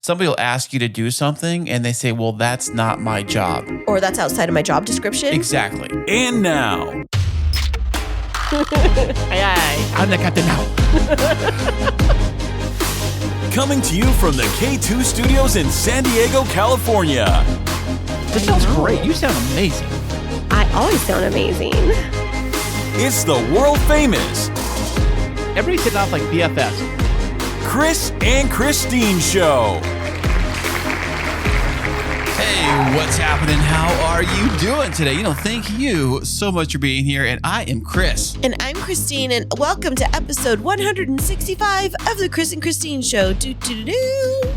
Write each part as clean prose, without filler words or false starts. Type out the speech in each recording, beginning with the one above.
somebody will ask you to do something and they say, well, that's not my job. Or that's outside of my job description. Exactly. And now, Aye, aye. I'm the captain now. coming to you from the K2 studios in San Diego, California. That sounds great. You sound amazing. I always sound amazing. It's the world famous Everybody's hitting off like BFFs. Chris and Christine Show. Hey, what's happening? How are you doing today? Thank you so much for being here. And I am Chris. And I'm Christine, and welcome to episode 165 of the Chris and Christine Show.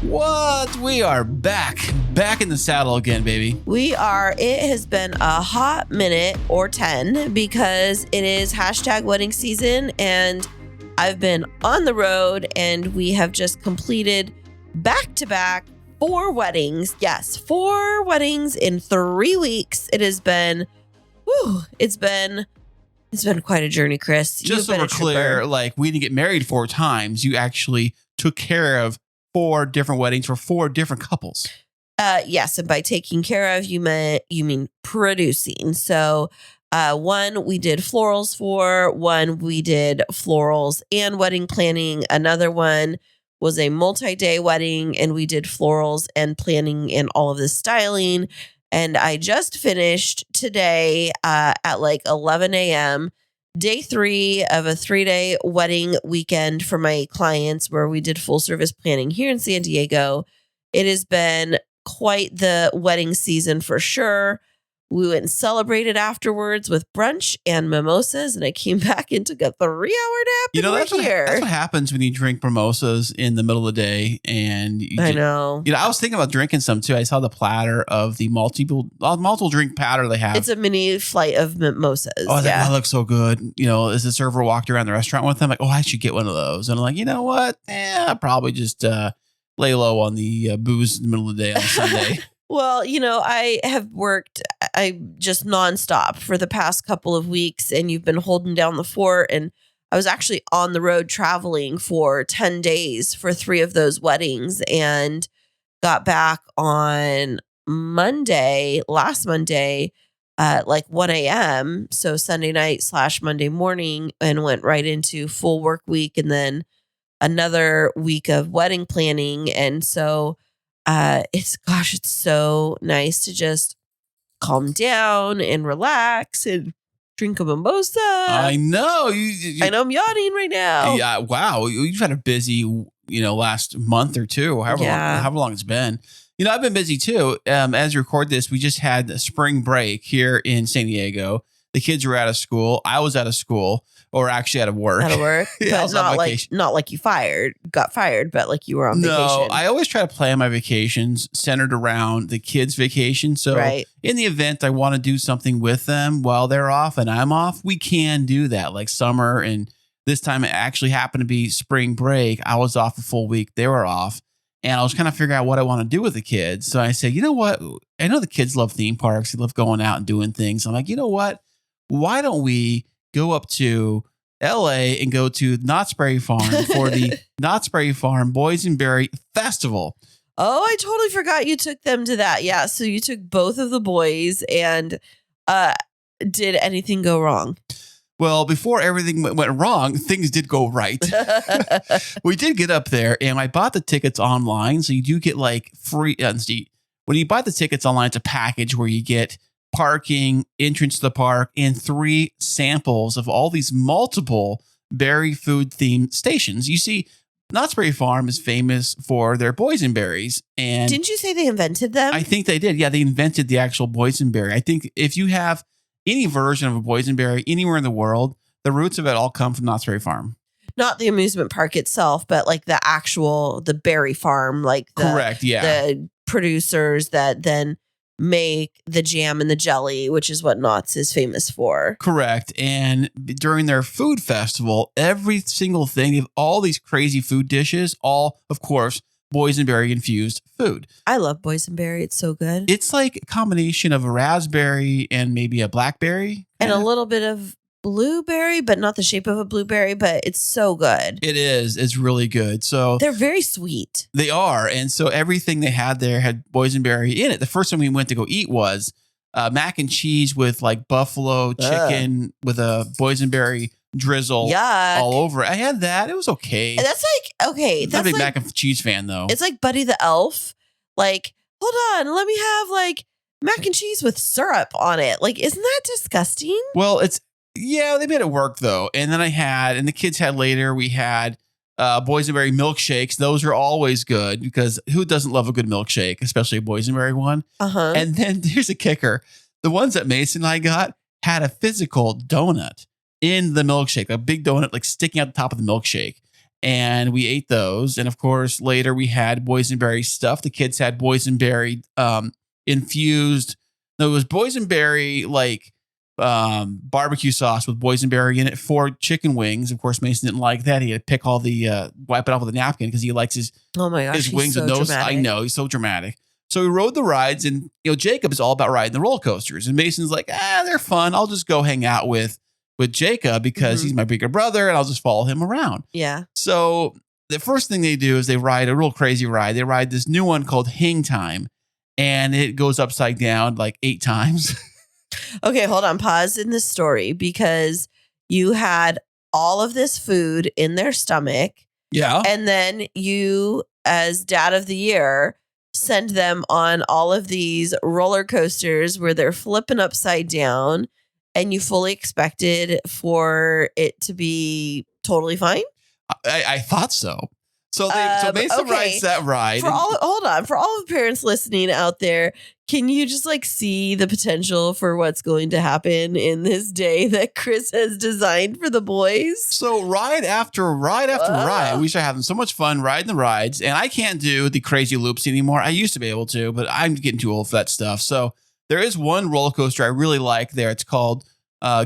What? We are back in the saddle again, baby. We are. It has been a hot minute or 10 because it is #wedding season, and I've been on the road, and we have just completed back-to-back 4 weddings. Yes, 4 weddings in 3 weeks. It has been, it's been quite a journey, Chris. Just so we're clear, we didn't get married 4 times. You actually took care of 4 different weddings for 4 different couples. Yes, and by taking care of, you mean producing. So, one we did florals for, one we did florals and wedding planning. Another one was a multi-day wedding, and we did florals and planning and all of the styling. And I just finished today at 11 a.m. day 3 of a 3-day wedding weekend for my clients, where we did full service planning here in San Diego. It has been quite the wedding season for sure. We went and celebrated afterwards with brunch and mimosas, and I came back and took a 3-hour nap. That's what happens when you drink mimosas in the middle of the day. And I know. I was thinking about drinking some too. I saw the platter of the multiple drink platter they have. It's a mini flight of mimosas. Oh, that looks so good. As the server walked around the restaurant with them, like, oh, I should get one of those. And I'm like, you know what? I'll probably just lay low on the booze in the middle of the day on Sunday. Well, I have worked, I just nonstop for the past couple of weeks, and you've been holding down the fort. And I was actually on the road traveling for 10 days for 3 of those weddings, and got back on last Monday, at 1 a.m. So Sunday night / Monday morning, and went right into full work week, and then another week of wedding planning. And so it's so nice to just calm down and relax and drink a mimosa. I know. I know I'm yawning right now. Yeah. Wow. You've had a busy, last month or two, however long it's been. I've been busy too. As you record this, we just had a spring break here in San Diego. The kids were out of school. I was out of school, or actually out of work. Yeah, but not like you got fired, but like you were on vacation. No, I always try to plan my vacations centered around the kids' vacation. So in the event I want to do something with them while they're off and I'm off, we can do that. Like summer, and this time it actually happened to be spring break. I was off a full week. They were off. And I was kind of figuring out what I want to do with the kids. So I said, you know what? I know the kids love theme parks. They love going out and doing things. I'm like, you know what? Why don't we go up to LA and go to Knott's Berry Farm for the Knott's Berry Farm Boysenberry Festival? Oh, I totally forgot you took them to that. Yeah. So you took both of the boys, and did anything go wrong? Well, before everything went wrong, things did go right. We did get up there, and I bought the tickets online. So you do get free. When you buy the tickets online, it's a package where you get parking, entrance to the park, and 3 samples of all these multiple berry food themed stations. You see, Knott's Berry Farm is famous for their boysenberries. And didn't you say they invented them? I think they did. Yeah, they invented the actual boysenberry. I think if you have any version of a boysenberry anywhere in the world, the roots of it all come from Knott's Berry Farm. Not the amusement park itself, but the berry farm, correct, yeah. The producers that then make the jam and the jelly, which is what Knott's is famous for. Correct. And during their food festival, every single thing, they have all these crazy food dishes, all, of course, boysenberry infused food. I love boysenberry. It's so good. It's like a combination of a raspberry and maybe a blackberry. And a little bit of blueberry, but not the shape of a blueberry, but it's so good. It is. It's really good. So they're very sweet. They are. And so everything they had there had boysenberry in it. The first time we went to go eat was mac and cheese with like buffalo chicken with a boysenberry drizzle all over it. I had that. It was okay. And that's like, okay. That's not a big mac and cheese fan though. It's like Buddy the Elf. Like, hold on, let me have like mac and cheese with syrup on it. Like, isn't that disgusting? Well, they made it work though. And then and the kids had later, we had boysenberry milkshakes. Those are always good because who doesn't love a good milkshake, especially a boysenberry one? And then here's a kicker. The ones that Mason and I got had a physical donut in the milkshake, a big donut like sticking out the top of the milkshake. And we ate those. And of course, later we had boysenberry stuff. The kids had boysenberry infused. No, it was boysenberry like barbecue sauce with boysenberry in it for chicken wings. Of course, Mason didn't like that. He had to pick all the wipe it off with a napkin because he likes his his wings with those. Dramatic. I know, he's so dramatic. So we rode the rides, and Jacob is all about riding the roller coasters, and Mason's like, they're fun. I'll just go hang out with Jacob because he's my bigger brother, and I'll just follow him around. Yeah. So the first thing they do is they ride a real crazy ride. They ride this new one called Hang Time, and it goes upside down like 8 times. Okay, hold on. Pause in this story because you had all of this food in their stomach. Yeah. And then you, as dad of the year, send them on all of these roller coasters where they're flipping upside down, and you fully expected for it to be totally fine? I thought so. So Mason rides that ride. Hold on. For all the parents listening out there, can you just like see the potential for what's going to happen in this day that Chris has designed for the boys? So ride after ride, we start having so much fun riding the rides. And I can't do the crazy loops anymore. I used to be able to, but I'm getting too old for that stuff. So there is one roller coaster I really like there. It's called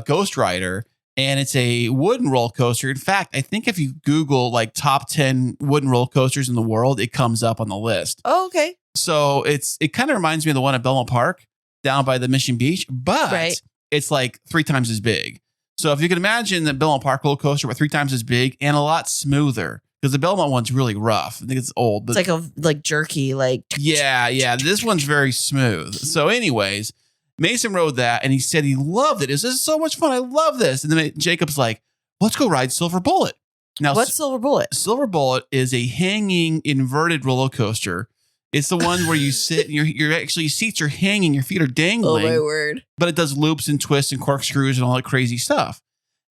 Ghost Rider. And it's a wooden roller coaster. In fact, I think if you Google like top 10 wooden roller coasters in the world, it comes up on the list. Oh, okay. So it kind of reminds me of the one at Belmont Park down by the Mission Beach, but it's like 3 times as big. So if you can imagine the Belmont Park roller coaster, but 3 times as big and a lot smoother because the Belmont one's really rough. I think it's old. But it's like jerky, like. Yeah. This one's very smooth. So anyways, Mason rode that and he said he loved it. This is so much fun. I love this. And then Jacob's like, let's go ride Silver Bullet. Now, what's Silver Bullet? Silver Bullet is a hanging inverted roller coaster. It's the one where you sit and your seats are hanging, your feet are dangling. Oh my word. But it does loops and twists and corkscrews and all that crazy stuff.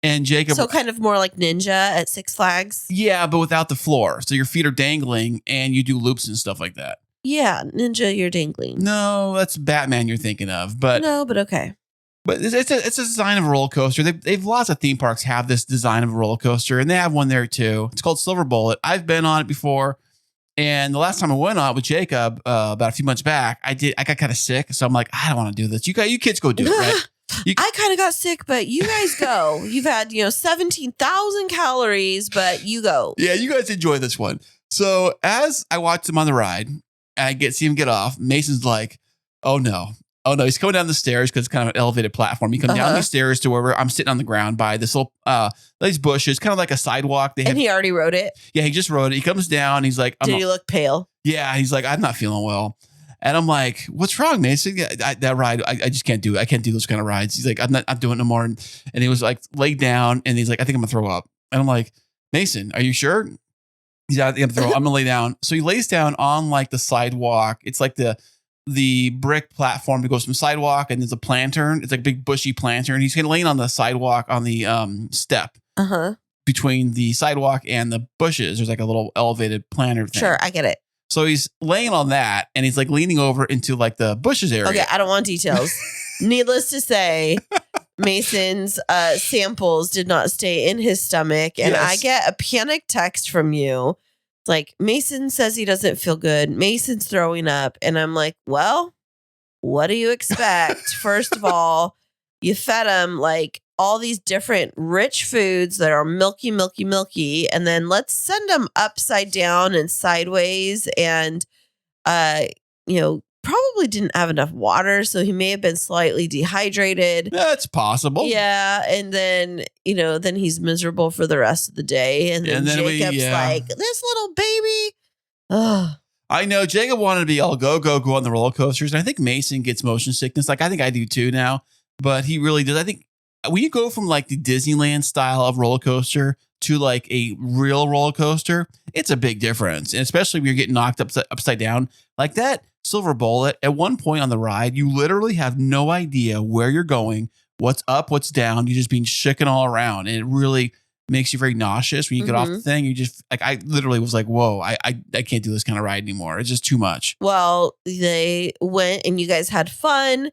And Jacob. So kind of more like Ninja at Six Flags? Yeah, but without the floor. So your feet are dangling and you do loops and stuff like that. Yeah, Ninja, you're dangling. No, that's Batman you're thinking of. But okay. But it's a design of a roller coaster. They've lots of theme parks have this design of a roller coaster, and they have one there too. It's called Silver Bullet. I've been on it before, and the last time I went on it with Jacob about a few months back, I got kind of sick, so I'm like, I don't want to do this. You kids go do it, right? I kind of got sick, but you guys go. You've had 17,000 calories, but you go. Yeah, you guys enjoy this one. So as I watch them on the ride, and I see him get off, Mason's like, oh no. He's coming down the stairs because it's kind of an elevated platform. He comes down these stairs to where I'm sitting on the ground by this little, these bushes, kind of like a sidewalk. And he already rode it? Yeah, he just rode it. He comes down. He's like, did he look pale? Yeah, he's like, I'm not feeling well. And I'm like, what's wrong, Mason? That ride, I just can't do it. I can't do those kind of rides. He's like, I'm doing it no more. And he was like, laid down. And he's like, I think I'm going to throw up. And I'm like, Mason, are you sure? He's out. I'm going to lay down. So he lays down on like the sidewalk. It's like the brick platform that goes from sidewalk and there's a planter. It's like a big bushy planter. And he's laying on the sidewalk on the step between the sidewalk and the bushes. There's like a little elevated planter thing. Sure, I get it. So he's laying on that and he's like leaning over into like the bushes area. Okay, I don't want details. Needless to say, Mason's samples did not stay in his stomach. And I get a panic text from you. It's like, Mason says he doesn't feel good. Mason's throwing up. And I'm like, well, what do you expect? First of all, you fed him like all these different rich foods that are milky. And then let's send them upside down and sideways and, probably probably didn't have enough water, so he may have been slightly dehydrated. That's possible. Yeah, and then, then he's miserable for the rest of the day. And then Jacob's like, this little baby. Ugh. I know Jacob wanted to be all go on the roller coasters. And I think Mason gets motion sickness. Like, I think I do too now, but he really does. I think when you go from like the Disneyland style of roller coaster to like a real roller coaster, it's a big difference. And especially when you're getting knocked upside down like that Silver Bullet. At one point on the ride, you literally have no idea where you're going, what's up, what's down. You're just being shaken all around. And it really makes you very nauseous when you get off the thing. You just like, I literally was like, whoa, I can't do this kind of ride anymore. It's just too much. Well, they went and you guys had fun,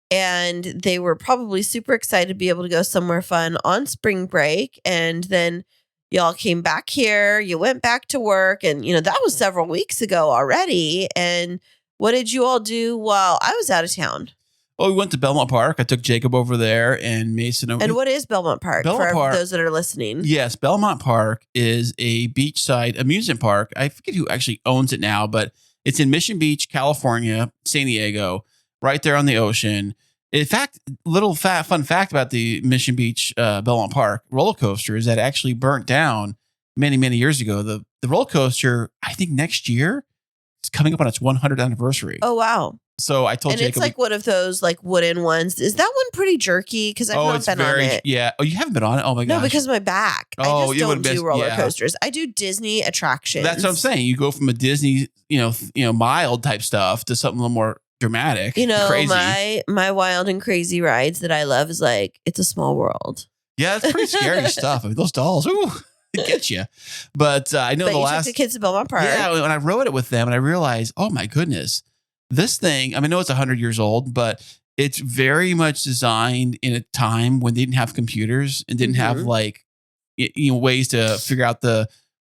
and they were probably super excited to be able to go somewhere fun on spring break. And then y'all came back here, you went back to work, and that was several weeks ago already. And what did you all do while I was out of town? Well, we went to Belmont Park. I took Jacob over there and Mason over. And what is Belmont Park for those that are listening? Yes, Belmont Park is a beachside amusement park. I forget who actually owns it now, but it's in Mission Beach, California, San Diego, right there on the ocean. In fact, fun fact about the Mission Beach Belmont Park roller coaster is that it actually burnt down many, many years ago. The roller coaster, I think next year, is coming up on its 100th anniversary. Oh, wow. So I told Jacob. And it's like one of those like wooden ones. Is that one pretty jerky? Because I've not been on it. Yeah. Oh, you haven't been on it? Oh my gosh. No, because of my back. Oh, I just don't do roller coasters. I do Disney attractions. That's what I'm saying. You go from a Disney, mild type stuff to something a little more dramatic. Crazy. My wild and crazy rides that I love is like It's a Small World. Yeah, it's pretty scary stuff. I mean, those dolls, ooh, it gets you. But I know you took the kids to Belmont Park. Yeah, when I rode it with them, and I realized, oh my goodness. This thing, I know it's 100 years old, but it's very much designed in a time when they didn't have computers and didn't have like, ways to figure out the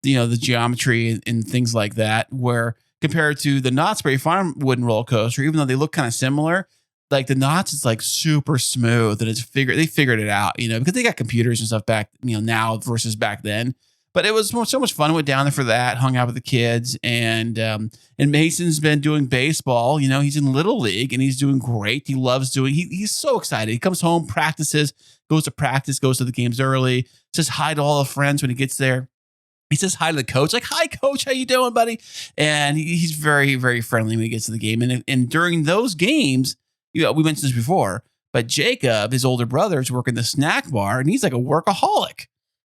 geometry and things like that. Where compared to the Knott's Berry Farm wooden roller coaster, even though they look kind of similar, like the Knott's is like super smooth and they figured it out, because they got computers and stuff back, now versus back then. But it was so much fun. I went down there for that, hung out with the kids, and Mason's been doing baseball. He's in Little League and he's doing great. He loves doing. He's so excited. He comes home, practices, goes to the games early, says hi to all the friends when he gets there. He says hi to the coach, like, "Hi, coach, how you doing, buddy?" And he's very, very friendly when he gets to the game. And during those games, we mentioned this before, but Jacob, his older brother, is working the snack bar, and he's like a workaholic.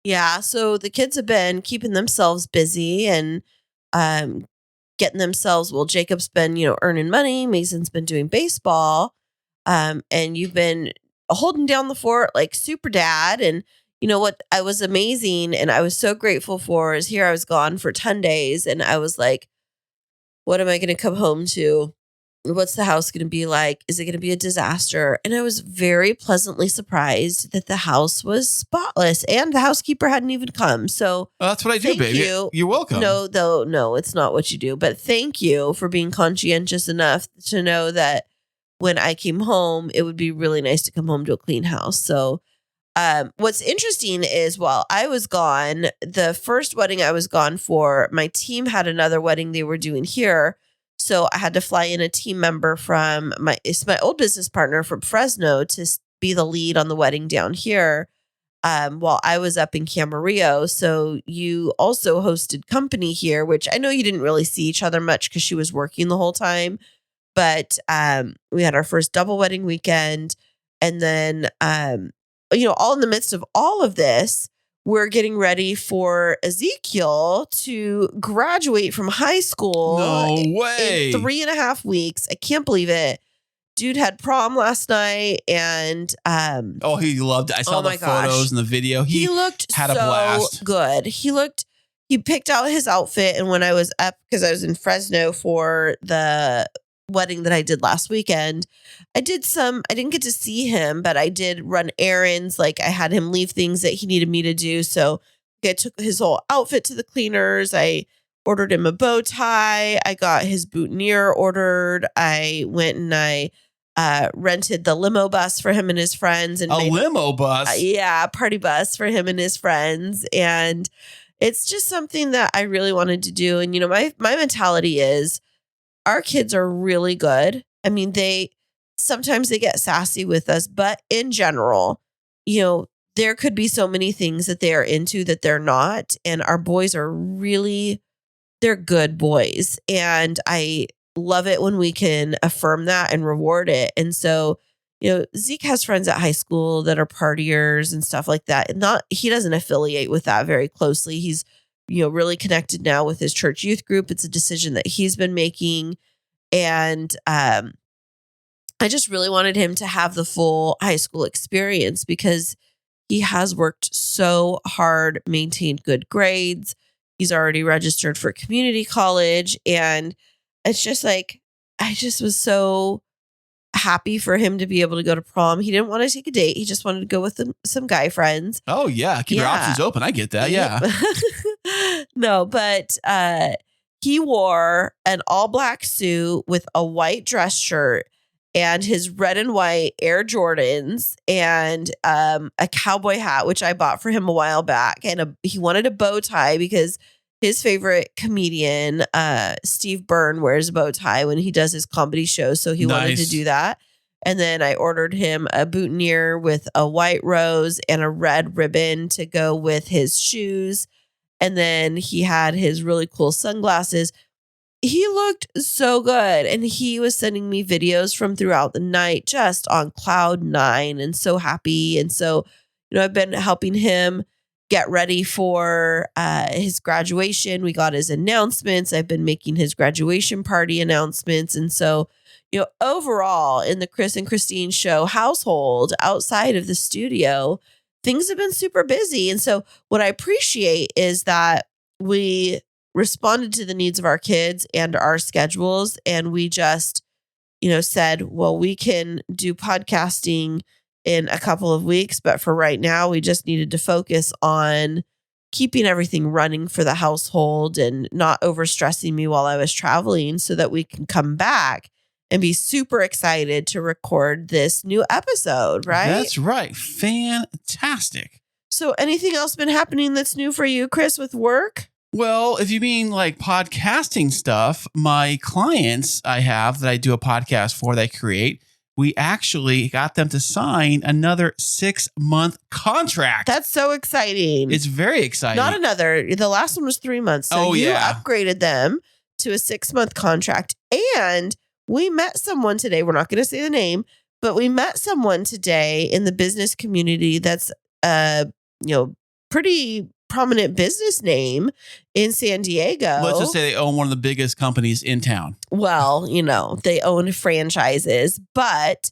Yeah, so the kids have been keeping themselves busy and getting themselves. Well, Jacob's been, earning money. Mason's been doing baseball, and you've been holding down the fort like super dad. And what I was amazing and I was so grateful for is here I was gone for 10 days, and I was like, what am I going to come home to? What's the house going to be like? Is it going to be a disaster? And I was very pleasantly surprised that the house was spotless and the housekeeper hadn't even come. So that's what I do, baby. You're welcome. No, it's not what you do. But thank you for being conscientious enough to know that when I came home, it would be really nice to come home to a clean house. So what's interesting is while I was gone, the first wedding I was gone for, my team had another wedding they were doing here. So I had to fly in a team member from my old business partner from Fresno to be the lead on the wedding down here while I was up in Camarillo. So you also hosted company here, which I know you didn't really see each other much because she was working the whole time. But we had our first double wedding weekend. And then, all in the midst of all of this, we're getting ready for Ezekiel to graduate from high school. No way. In 3.5 weeks. I can't believe it. Dude had prom last night and he loved it. I saw the photos and the video. He looked had a blast. Good. He picked out his outfit, and when I was up, because I was in Fresno for the wedding that I did last weekend, I didn't get to see him, but I did run errands. Like I had him leave things that he needed me to do. So I took his whole outfit to the cleaners. I ordered him a bow tie. I got his boutonniere ordered. I went and I rented the limo bus for him and his friends. And limo bus? Yeah, party bus for him and his friends. And it's just something that I really wanted to do. And, my mentality is, our kids are really good I mean, sometimes they get sassy with us, but in general, there could be so many things that they are into that they're not. And our boys are they're good boys. And I love it when we can affirm that and reward it. And so, Zeke has friends at high school that are partiers and stuff like that. And he doesn't affiliate with that very closely. He's, really connected now with his church youth group. It's a decision that he's been making. And I just really wanted him to have the full high school experience because he has worked so hard, maintained good grades. He's already registered for community college. And it's just like, I just was so happy for him to be able to go to prom. He didn't want to take a date. He just wanted to go with some guy friends. Oh, yeah. Keep your options open. I get that. Yeah. No, but he wore an all black suit with a white dress shirt and his red and white Air Jordans and a cowboy hat, which I bought for him a while back. And he wanted a bow tie because his favorite comedian, Steve Byrne, wears a bow tie when he does his comedy show. So he wanted to do that. And then I ordered him a boutonniere with a white rose and a red ribbon to go with his shoes. And then he had his really cool sunglasses. He looked so good. And he was sending me videos from throughout the night, just on cloud 9 and so happy. And so, I've been helping him get ready for his graduation. We got his announcements. I've been making his graduation party announcements. And so, overall in the Chris and Christine show household outside of the studio, things have been super busy. And so what I appreciate is that we responded to the needs of our kids and our schedules. And we just, said, well, we can do podcasting in a couple of weeks, but for right now, we just needed to focus on keeping everything running for the household and not overstressing me while I was traveling so that we can come back and be super excited to record this new episode, right? That's right. Fantastic. So anything else been happening that's new for you, Chris, with work? Well, if you mean like podcasting stuff, my clients I have that I do a podcast for, that I create, we actually got them to sign another 6-month contract. That's so exciting. It's very exciting. Not another. The last one was 3 months. So you upgraded them to a 6-month contract. And we met someone today. We're not going to say the name, but we met someone today in the business community that's pretty prominent business name in San Diego. Let's just say they own one of the biggest companies in town. Well, they own franchises, but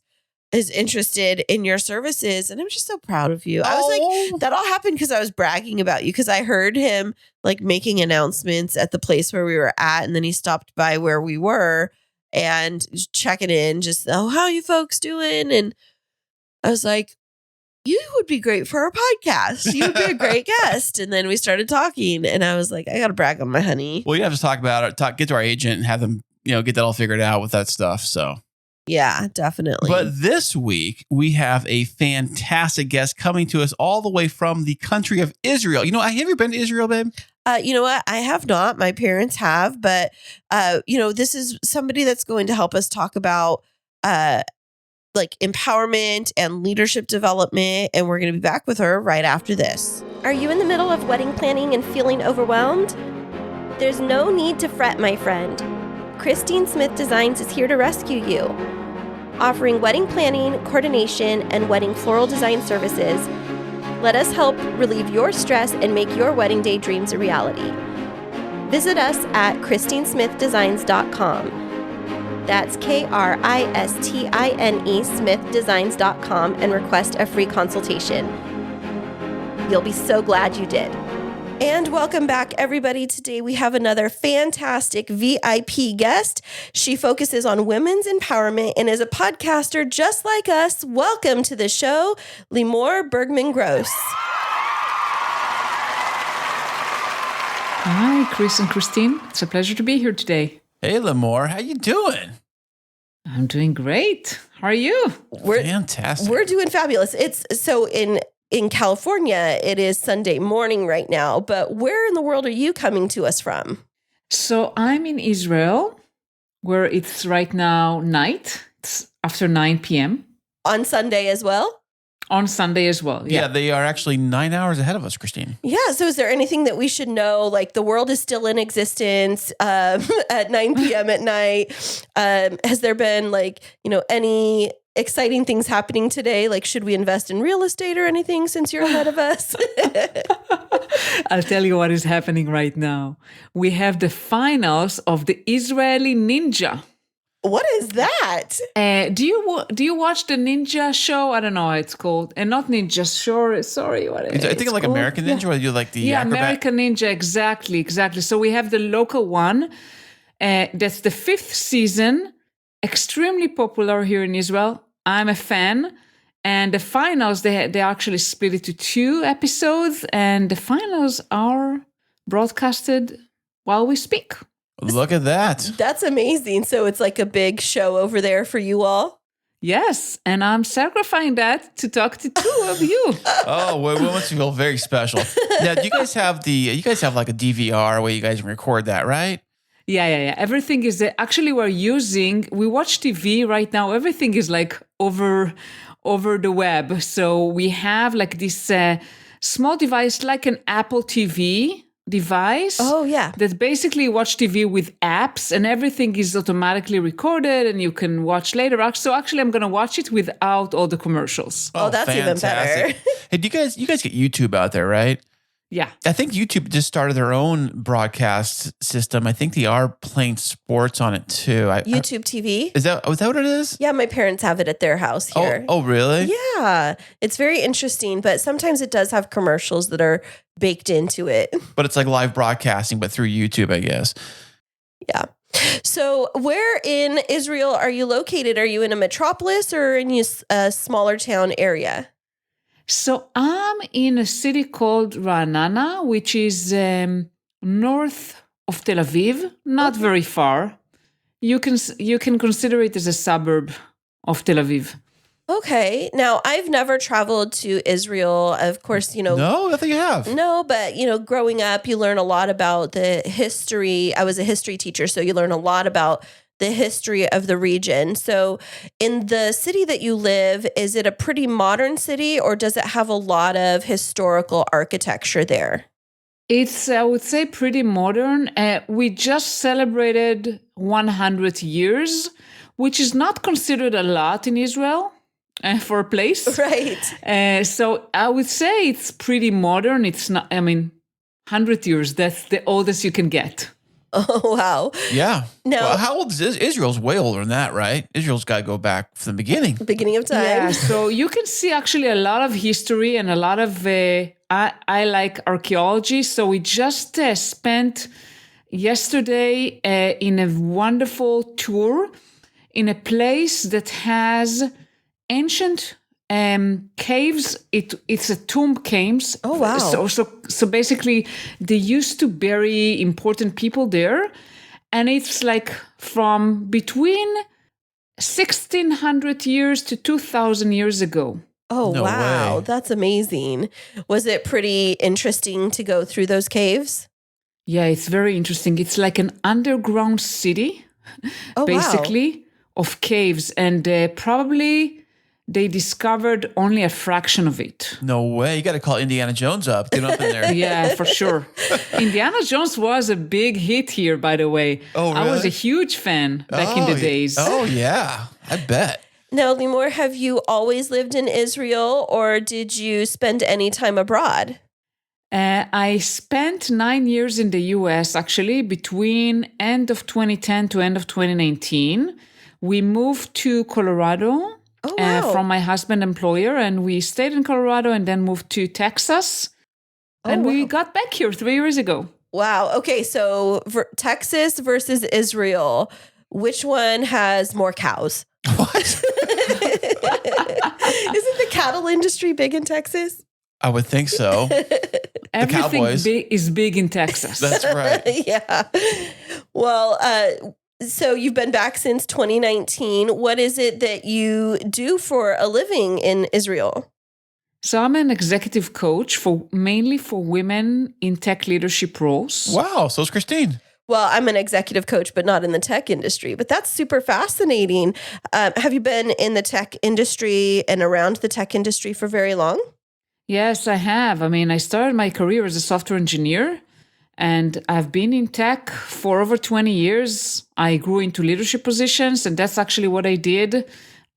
is interested in your services. And I'm just so proud of you. I was like, that all happened because I was bragging about you because I heard him like making announcements at the place where we were at. And then he stopped by where we were and checking in, just, how are you folks doing? And I was like, you would be great for our podcast. You would be a great guest. And then we started talking and I was like, I got to brag on my honey. Well, you have to talk about it, get to our agent and have them, get that all figured out with that stuff. So yeah, definitely. But this week we have a fantastic guest coming to us all the way from the country of Israel. Have you ever been to Israel, babe? You know what? I have not. My parents have, but this is somebody that's going to help us talk about like empowerment and leadership development. And we're going to be back with her right after this. Are you in the middle of wedding planning and feeling overwhelmed? There's no need to fret, my friend. Christine Smith Designs is here to rescue you. Offering wedding planning, coordination, and wedding floral design services, let us help relieve your stress and make your wedding day dreams a reality. Visit us at christinesmithdesigns.com. That's KRISTINE smithdesigns.com and request a free consultation. You'll be so glad you did. And welcome back, everybody. Today we have another fantastic VIP guest. She focuses on women's empowerment and is a podcaster just like us. Welcome to the show, Limor Bergman Gross. Hi, Chris and Christine. It's a pleasure to be here today. Hey, Limor, how you doing? I'm doing great. How are you? Fantastic. We're doing fabulous. It's so in California, it is Sunday morning right now, but where in the world are you coming to us from? So I'm in Israel where it's right now night. It's after 9 p.m. On Sunday as well? On Sunday as well. Yeah, they are actually 9 hours ahead of us, Christine. Yeah. So is there anything that we should know? Like the world is still in existence at 9 p.m. at night. Has there been any exciting things happening today? Like, should we invest in real estate or anything since you're ahead of us? I'll tell you what is happening right now. We have the finals of the Israeli Ninja. What is that? Do you watch the Ninja show? I don't know how it's called. And not Ninja, sorry. What I think like called? American Ninja, or you like the acrobat? American Ninja, exactly. So we have the local one. That's the 5th season. Extremely popular here in Israel. I'm a fan. And the finals, they actually split it to 2 episodes. And the finals are broadcasted while we speak. Look at that. That's amazing. So it's like a big show over there for you all? Yes, and I'm sacrificing that to talk to 2 of you. Oh, well, we must feel very special. Now, do you guys have like a DVR where you guys can record that, right? Yeah. Everything is actually we watch TV right now. Everything is like over the web. So we have like this small device, like an Apple TV device. Oh, yeah. That basically watch TV with apps, and everything is automatically recorded and you can watch later. So actually I'm going to watch it without all the commercials. Oh, that's fantastic. even better. Hey, you guys get YouTube out there, right? Yeah. I think YouTube just started their own broadcast system. I think they are playing sports on it too. YouTube TV? Is that what it is? Yeah, my parents have it at their house here. Oh, really? Yeah. It's very interesting, but sometimes it does have commercials that are baked into it. But it's like live broadcasting, but through YouTube, I guess. Yeah. So where in Israel are you located? Are you in a metropolis or in a smaller town area? So I'm in a city called Ra'anana, which is north of Tel Aviv, not very far. You can consider it as a suburb of Tel Aviv. Okay. Now, I've never traveled to Israel. Of course, No, I think you have. No, but, growing up, you learn a lot about the history. I was a history teacher, so you learn a lot about the history of the region. So in the city that you live, is it a pretty modern city or does it have a lot of historical architecture there? It's, I would say, pretty modern. We just celebrated 100 years, which is not considered a lot in Israel for a place. Right. So I would say it's pretty modern. It's not, 100 years, that's the oldest you can get. Oh, wow. Yeah. Now, well, how old is Israel's way older than that, right? Israel's got to go back from the beginning of time. Yeah, so you can see actually a lot of history and a lot of, I like archaeology. So we just spent yesterday in a wonderful tour in a place that has ancient caves. It's a tomb caves. Oh, wow. So basically they used to bury important people there, and it's like from between 1600 years to 2000 years ago. Oh, No wow. way. That's amazing. Was it pretty interesting to go through those caves? Yeah, it's very interesting. It's like an underground city, basically, of caves, and probably they discovered only a fraction of it. No way. You got to call Indiana Jones up. Get up in there. Yeah, for sure. Indiana Jones was a big hit here, by the way. Oh, really? I was a huge fan back in the days. Oh, yeah. I bet. Now, Limor, have you always lived in Israel or did you spend any time abroad? I spent 9 years in the US, actually, between end of 2010 to end of 2019. We moved to Colorado. Oh, wow. From my husband employer, and we stayed in Colorado and then moved to Texas. We got back here 3 years ago. Wow. Okay. So Texas versus Israel, which one has more cows? What? Isn't the cattle industry big in Texas? I would think so. Everything Cowboys. is big in Texas. That's right. Yeah. Well, so you've been back since 2019. What is it that you do for a living in Israel? So I'm an executive coach mainly for women in tech leadership roles. Wow. So is Christine. Well, I'm an executive coach, but not in the tech industry. But that's super fascinating. Have you been in the tech industry and around the tech industry for very long? Yes, I have. I mean, I started my career as a software engineer, and I've been in tech for over 20 years. I grew into leadership positions, and that's actually what I did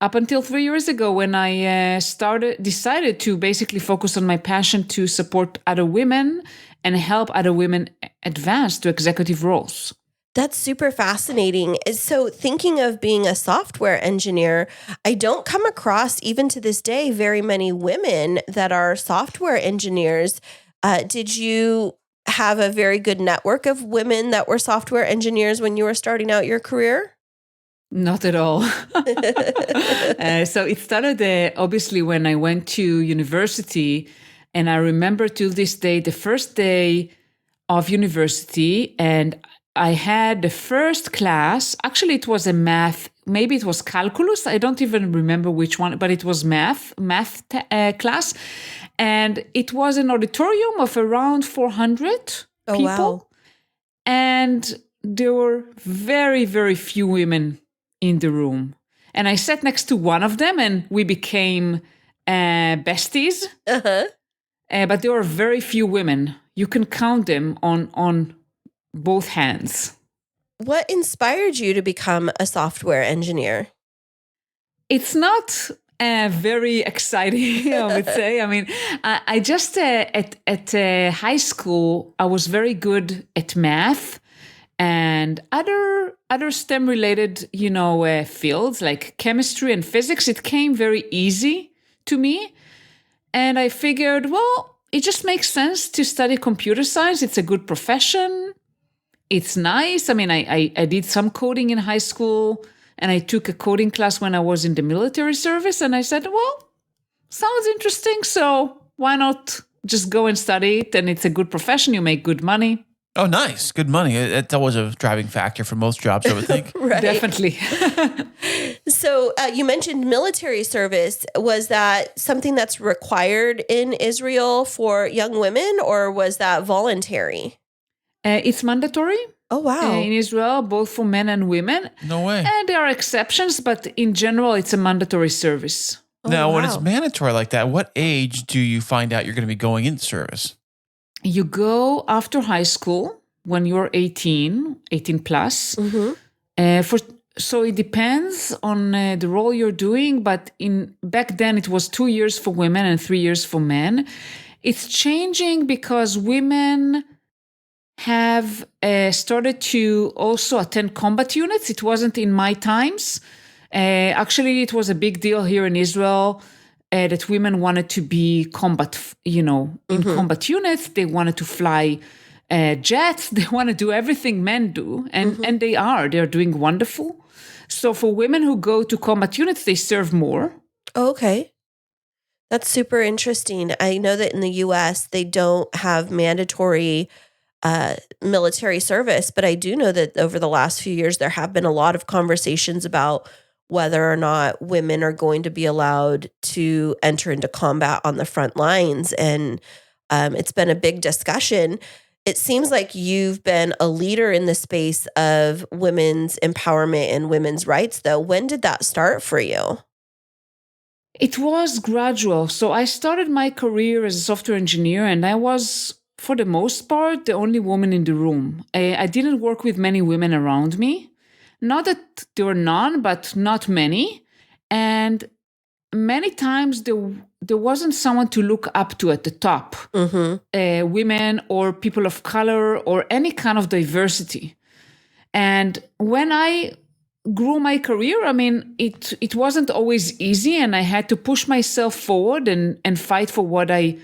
up until 3 years ago when I decided to basically focus on my passion to support other women and help other women advance to executive roles. That's super fascinating. So thinking of being a software engineer, I don't come across, even to this day, very many women that are software engineers. Did you have a very good network of women that were software engineers when you were starting out your career? Not at all. So it started obviously when I went to university. And I remember to this day, the first day of university, and I had the first class. Actually, it was a math, maybe it was calculus. I don't even remember which one, but it was math class. And it was an auditorium of around 400 people. Wow. And there were very, very few women in the room. And I sat next to one of them and we became besties. Uh-huh. But there were very few women. You can count them on both hands. What inspired you to become a software engineer? It's not very exciting, I would say. I mean, I just at high school, I was very good at math and other STEM-related, fields like chemistry and physics. It came very easy to me. And I figured, well, it just makes sense to study computer science. It's a good profession. It's nice. I mean, I did some coding in high school and I took a coding class when I was in the military service. And I said, well, sounds interesting. So why not just go and study it? And it's a good profession. You make good money. Oh, nice. Good money. It's always a driving factor for most jobs, I would think. Right. Definitely. So you mentioned military service. Was that something that's required in Israel for young women, or was that voluntary? It's mandatory. Oh, wow. In Israel, both for men and women. No way. And there are exceptions, but in general, it's a mandatory service. Now, when it's mandatory like that, what age do you find out you're going to be going into service? You go after high school when you're 18 plus. Mm-hmm. So it depends on the role you're doing, but back then it was 2 years for women and 3 years for men. It's changing because women have started to also attend combat units. It wasn't in my times. Actually, it was a big deal here in Israel. That women wanted to be combat, in combat units. They wanted to fly jets. They want to do everything men do. And they are. They're doing wonderful. So for women who go to combat units, they serve more. Oh, okay. That's super interesting. I know that in the U.S., they don't have mandatory military service, but I do know that over the last few years, there have been a lot of conversations about whether or not women are going to be allowed to enter into combat on the front lines. And it's been a big discussion. It seems like you've been a leader in the space of women's empowerment and women's rights, though. When did that start for you? It was gradual. So I started my career as a software engineer, and I was, for the most part, the only woman in the room. I didn't work with many women around me. Not that there were none, but not many. And many times there wasn't someone to look up to at the top. Mm-hmm. Women or people of color or any kind of diversity. And when I grew my career, I mean, it wasn't always easy, and I had to push myself forward and fight for what I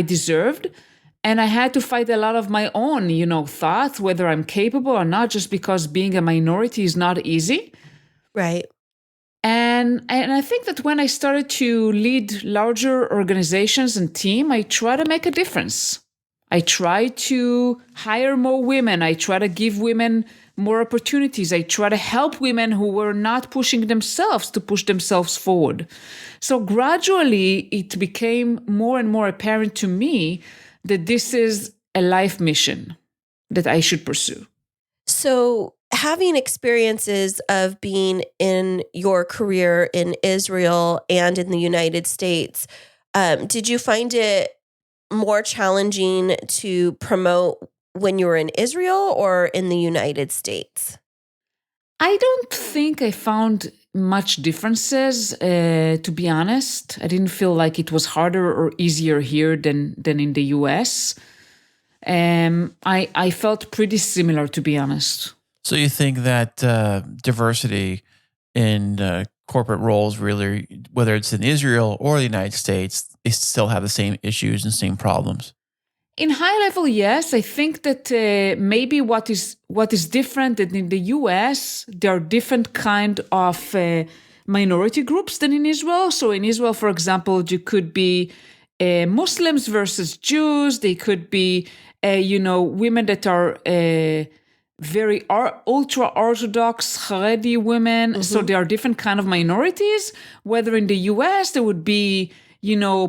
deserved. And I had to fight a lot of my own, thoughts, whether I'm capable or not, just because being a minority is not easy. Right. And I think that when I started to lead larger organizations and team, I try to make a difference. I try to hire more women. I try to give women more opportunities. I try to help women who were not pushing themselves to push themselves forward. So gradually, it became more and more apparent to me that this is a life mission that I should pursue. So having experiences of being in your career in Israel and in the United States, did you find it more challenging to promote when you were in Israel or in the United States? I don't think I found much differences, to be honest. I didn't feel like it was harder or easier here than in the US. I felt pretty similar, to be honest. So you think that diversity in corporate roles, really, whether it's in Israel or the United States, they still have the same issues and same problems? In high level, yes. I think that maybe what is different that in the US, there are different kind of minority groups than in Israel. So in Israel, for example, you could be Muslims versus Jews. They could be, women that are very ultra Orthodox Haredi women. Mm-hmm. So there are different kind of minorities. Whether in the US, there would be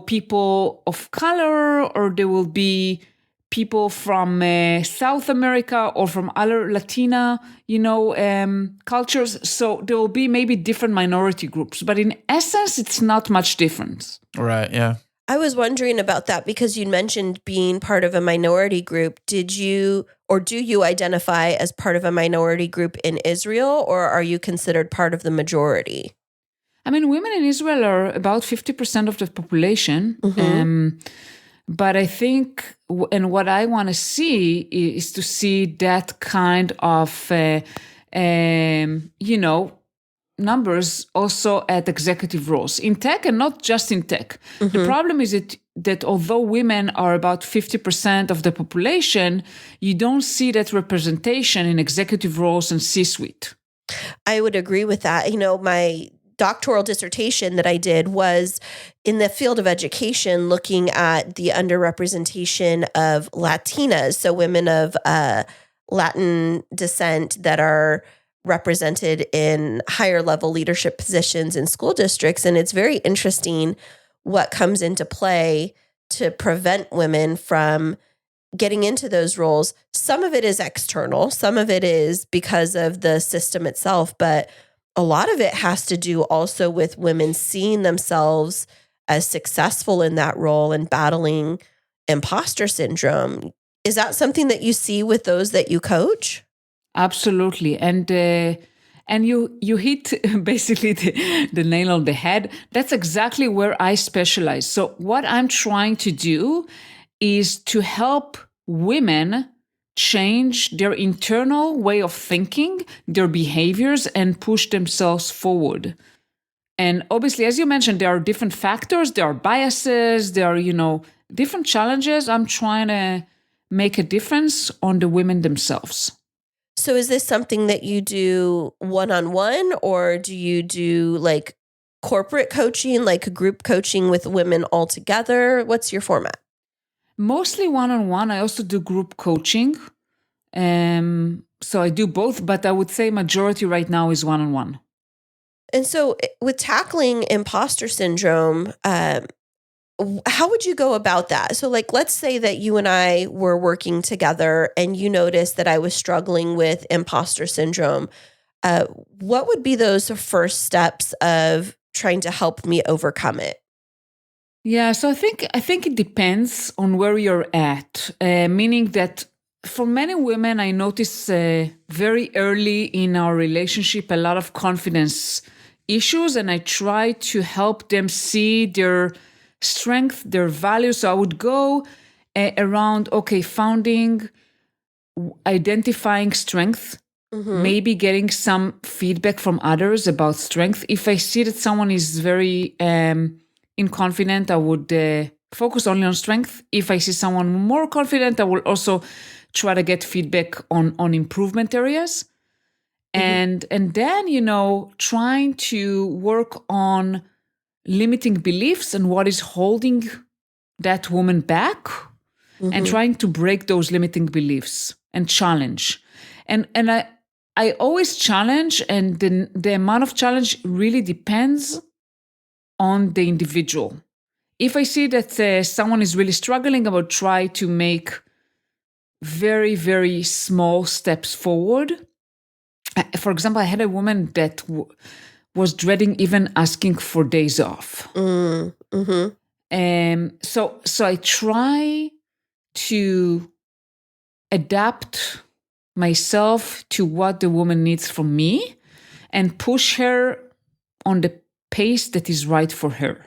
people of color, or there will be people from South America or from other Latina, cultures. So there will be maybe different minority groups, but in essence, it's not much different. Right, yeah. I was wondering about that because you mentioned being part of a minority group. Did you or do you identify as part of a minority group in Israel, or are you considered part of the majority? I mean, women in Israel are about 50% of the population. Mm-hmm. But I think, and what I want to see is to see that kind of, numbers also at executive roles in tech, and not just in tech. Mm-hmm. The problem is that although women are about 50% of the population, you don't see that representation in executive roles and C-suite. I would agree with that. My doctoral dissertation that I did was in the field of education, looking at the underrepresentation of Latinas, so women of Latin descent that are represented in higher level leadership positions in school districts. And it's very interesting what comes into play to prevent women from getting into those roles. Some of it is external, some of it is because of the system itself, but a lot of it has to do also with women seeing themselves as successful in that role and battling imposter syndrome. Is that something that you see with those that you coach? Absolutely. And you hit basically the nail on the head. That's exactly where I specialize. So what I'm trying to do is to help women change their internal way of thinking, their behaviors, and push themselves forward. And obviously, as you mentioned, there are different factors, there are biases, there are, different challenges. I'm trying to make a difference on the women themselves. So is this something that you do one-on-one, or do you do like corporate coaching, like group coaching with women all together? What's your format? Mostly one-on-one. I also do group coaching. So I do both, but I would say majority right now is one-on-one. And so with tackling imposter syndrome, how would you go about that? So let's say that you and I were working together and you noticed that I was struggling with imposter syndrome. What would be those first steps of trying to help me overcome it? Yeah, so I think it depends on where you're at, meaning that for many women, I notice very early in our relationship a lot of confidence issues, and I try to help them see their strength, their values. So I would go around, identifying strength, mm-hmm. maybe getting some feedback from others about strength. If I see that someone is very inconfident, I would focus only on strength. If I see someone more confident, I will also try to get feedback on improvement areas. Mm-hmm. And then, trying to work on limiting beliefs and what is holding that woman back, mm-hmm. and trying to break those limiting beliefs and challenge. And I always challenge, and the amount of challenge really depends on the individual. If I see that someone is really struggling, I will try to make very, very small steps forward. For example, I had a woman that was dreading even asking for days off. So I try to adapt myself to what the woman needs from me and push her on the pace that is right for her.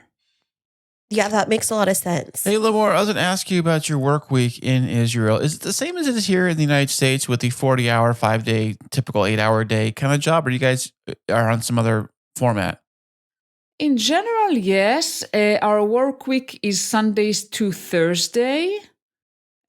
Yeah, that makes a lot of sense. Hey, Limor, I was going to ask you about your work week in Israel. Is it the same as it is here in the United States with the 40-hour, 5-day, typical 8-hour day kind of job, or you guys are on some other format? In general, yes. Our work week is Sundays to Thursday,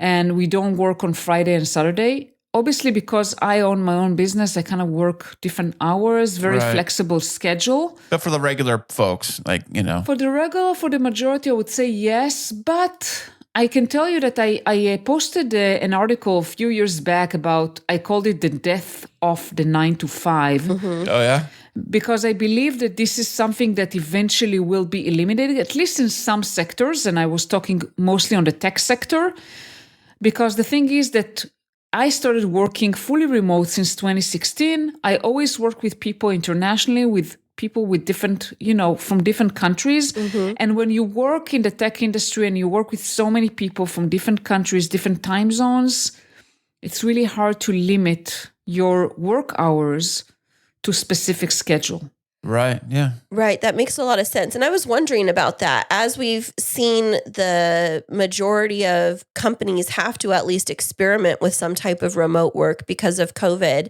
and we don't work on Friday and Saturday. Obviously, because I own my own business, I kind of work different hours, very flexible schedule. But for the regular folks, like, For the majority, I would say yes. But I can tell you that I posted an article a few years back about, I called it the death of the 9 to 5. Mm-hmm. Oh, yeah? Because I believe that this is something that eventually will be eliminated, at least in some sectors. And I was talking mostly on the tech sector. Because the thing is that I started working fully remote since 2016. I always work with people internationally, with people with different, from different countries. Mm-hmm. And when you work in the tech industry and you work with so many people from different countries, different time zones, it's really hard to limit your work hours to a specific schedule. Right. Yeah. Right. That makes a lot of sense. And I was wondering about that. As we've seen the majority of companies have to at least experiment with some type of remote work because of COVID,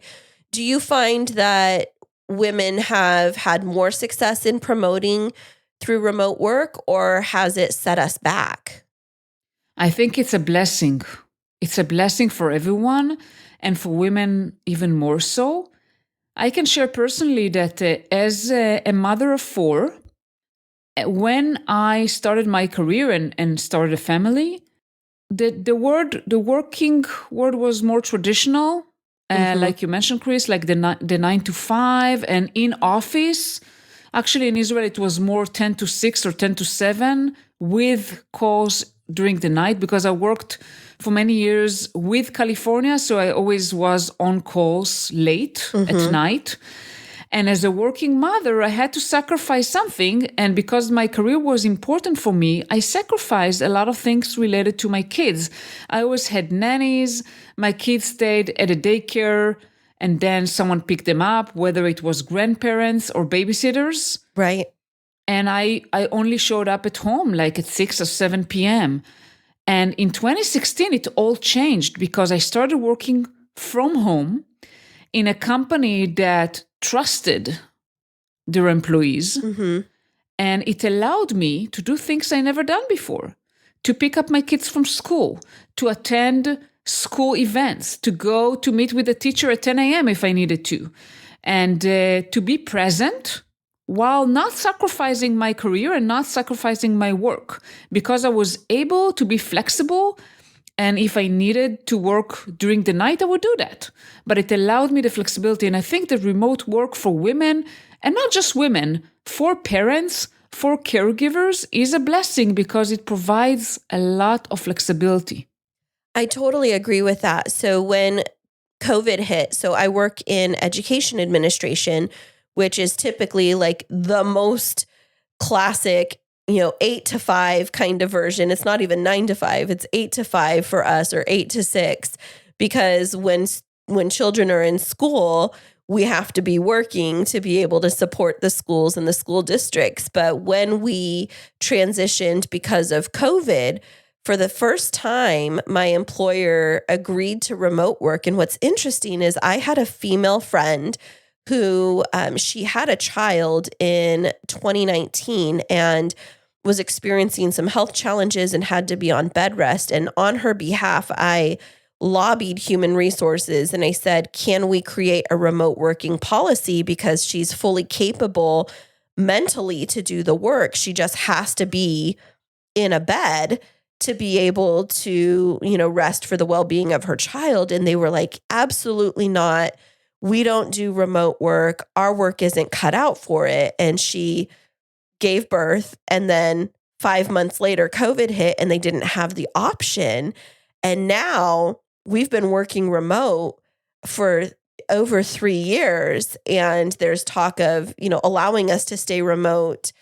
do you find that women have had more success in promoting through remote work, or has it set us back? I think it's a blessing. It's a blessing for everyone, and for women even more so. I can share personally that as a mother of 4, when I started my career and started a family, the working word was more traditional, like you mentioned, Chris, like the 9 to 5, and in office. Actually, in Israel, it was more 10 to 6 or 10 to 7 with calls during the night, because I worked for many years with California, so I always was on calls late at night. And as a working mother, I had to sacrifice something. And because my career was important for me, I sacrificed a lot of things related to my kids. I always had nannies. My kids stayed at a daycare, and then someone picked them up, whether it was grandparents or babysitters. Right. And I only showed up at home like at 6 or 7 p.m. And in 2016, it all changed because I started working from home in a company that trusted their employees. Mm-hmm. And it allowed me to do things I never done before, to pick up my kids from school, to attend school events, to go to meet with the teacher at 10 a.m. if I needed to, and to be present while not sacrificing my career and not sacrificing my work, because I was able to be flexible. And if I needed to work during the night, I would do that. But it allowed me the flexibility. And I think that remote work for women, and not just women, for parents, for caregivers, is a blessing because it provides a lot of flexibility. I totally agree with that. So when COVID hit, so I work in education administration, which is typically like the most classic, 8 to 5 kind of version. It's not even 9 to 5. It's 8 to 5 for us, or 8 to 6, because when children are in school, we have to be working to be able to support the schools and the school districts. But when we transitioned because of COVID, for the first time, my employer agreed to remote work. And what's interesting is I had a female friend who she had a child in 2019 and was experiencing some health challenges and had to be on bed rest. And on her behalf, I lobbied human resources and I said, can we create a remote working policy, because she's fully capable mentally to do the work. She just has to be in a bed to be able to, rest for the well-being of her child. And they were like, absolutely not. We don't do remote work. Our work isn't cut out for it. And she gave birth. And then 5 months later, COVID hit and they didn't have the option. And now we've been working remote for over 3 years, and there's talk of, allowing us to stay remote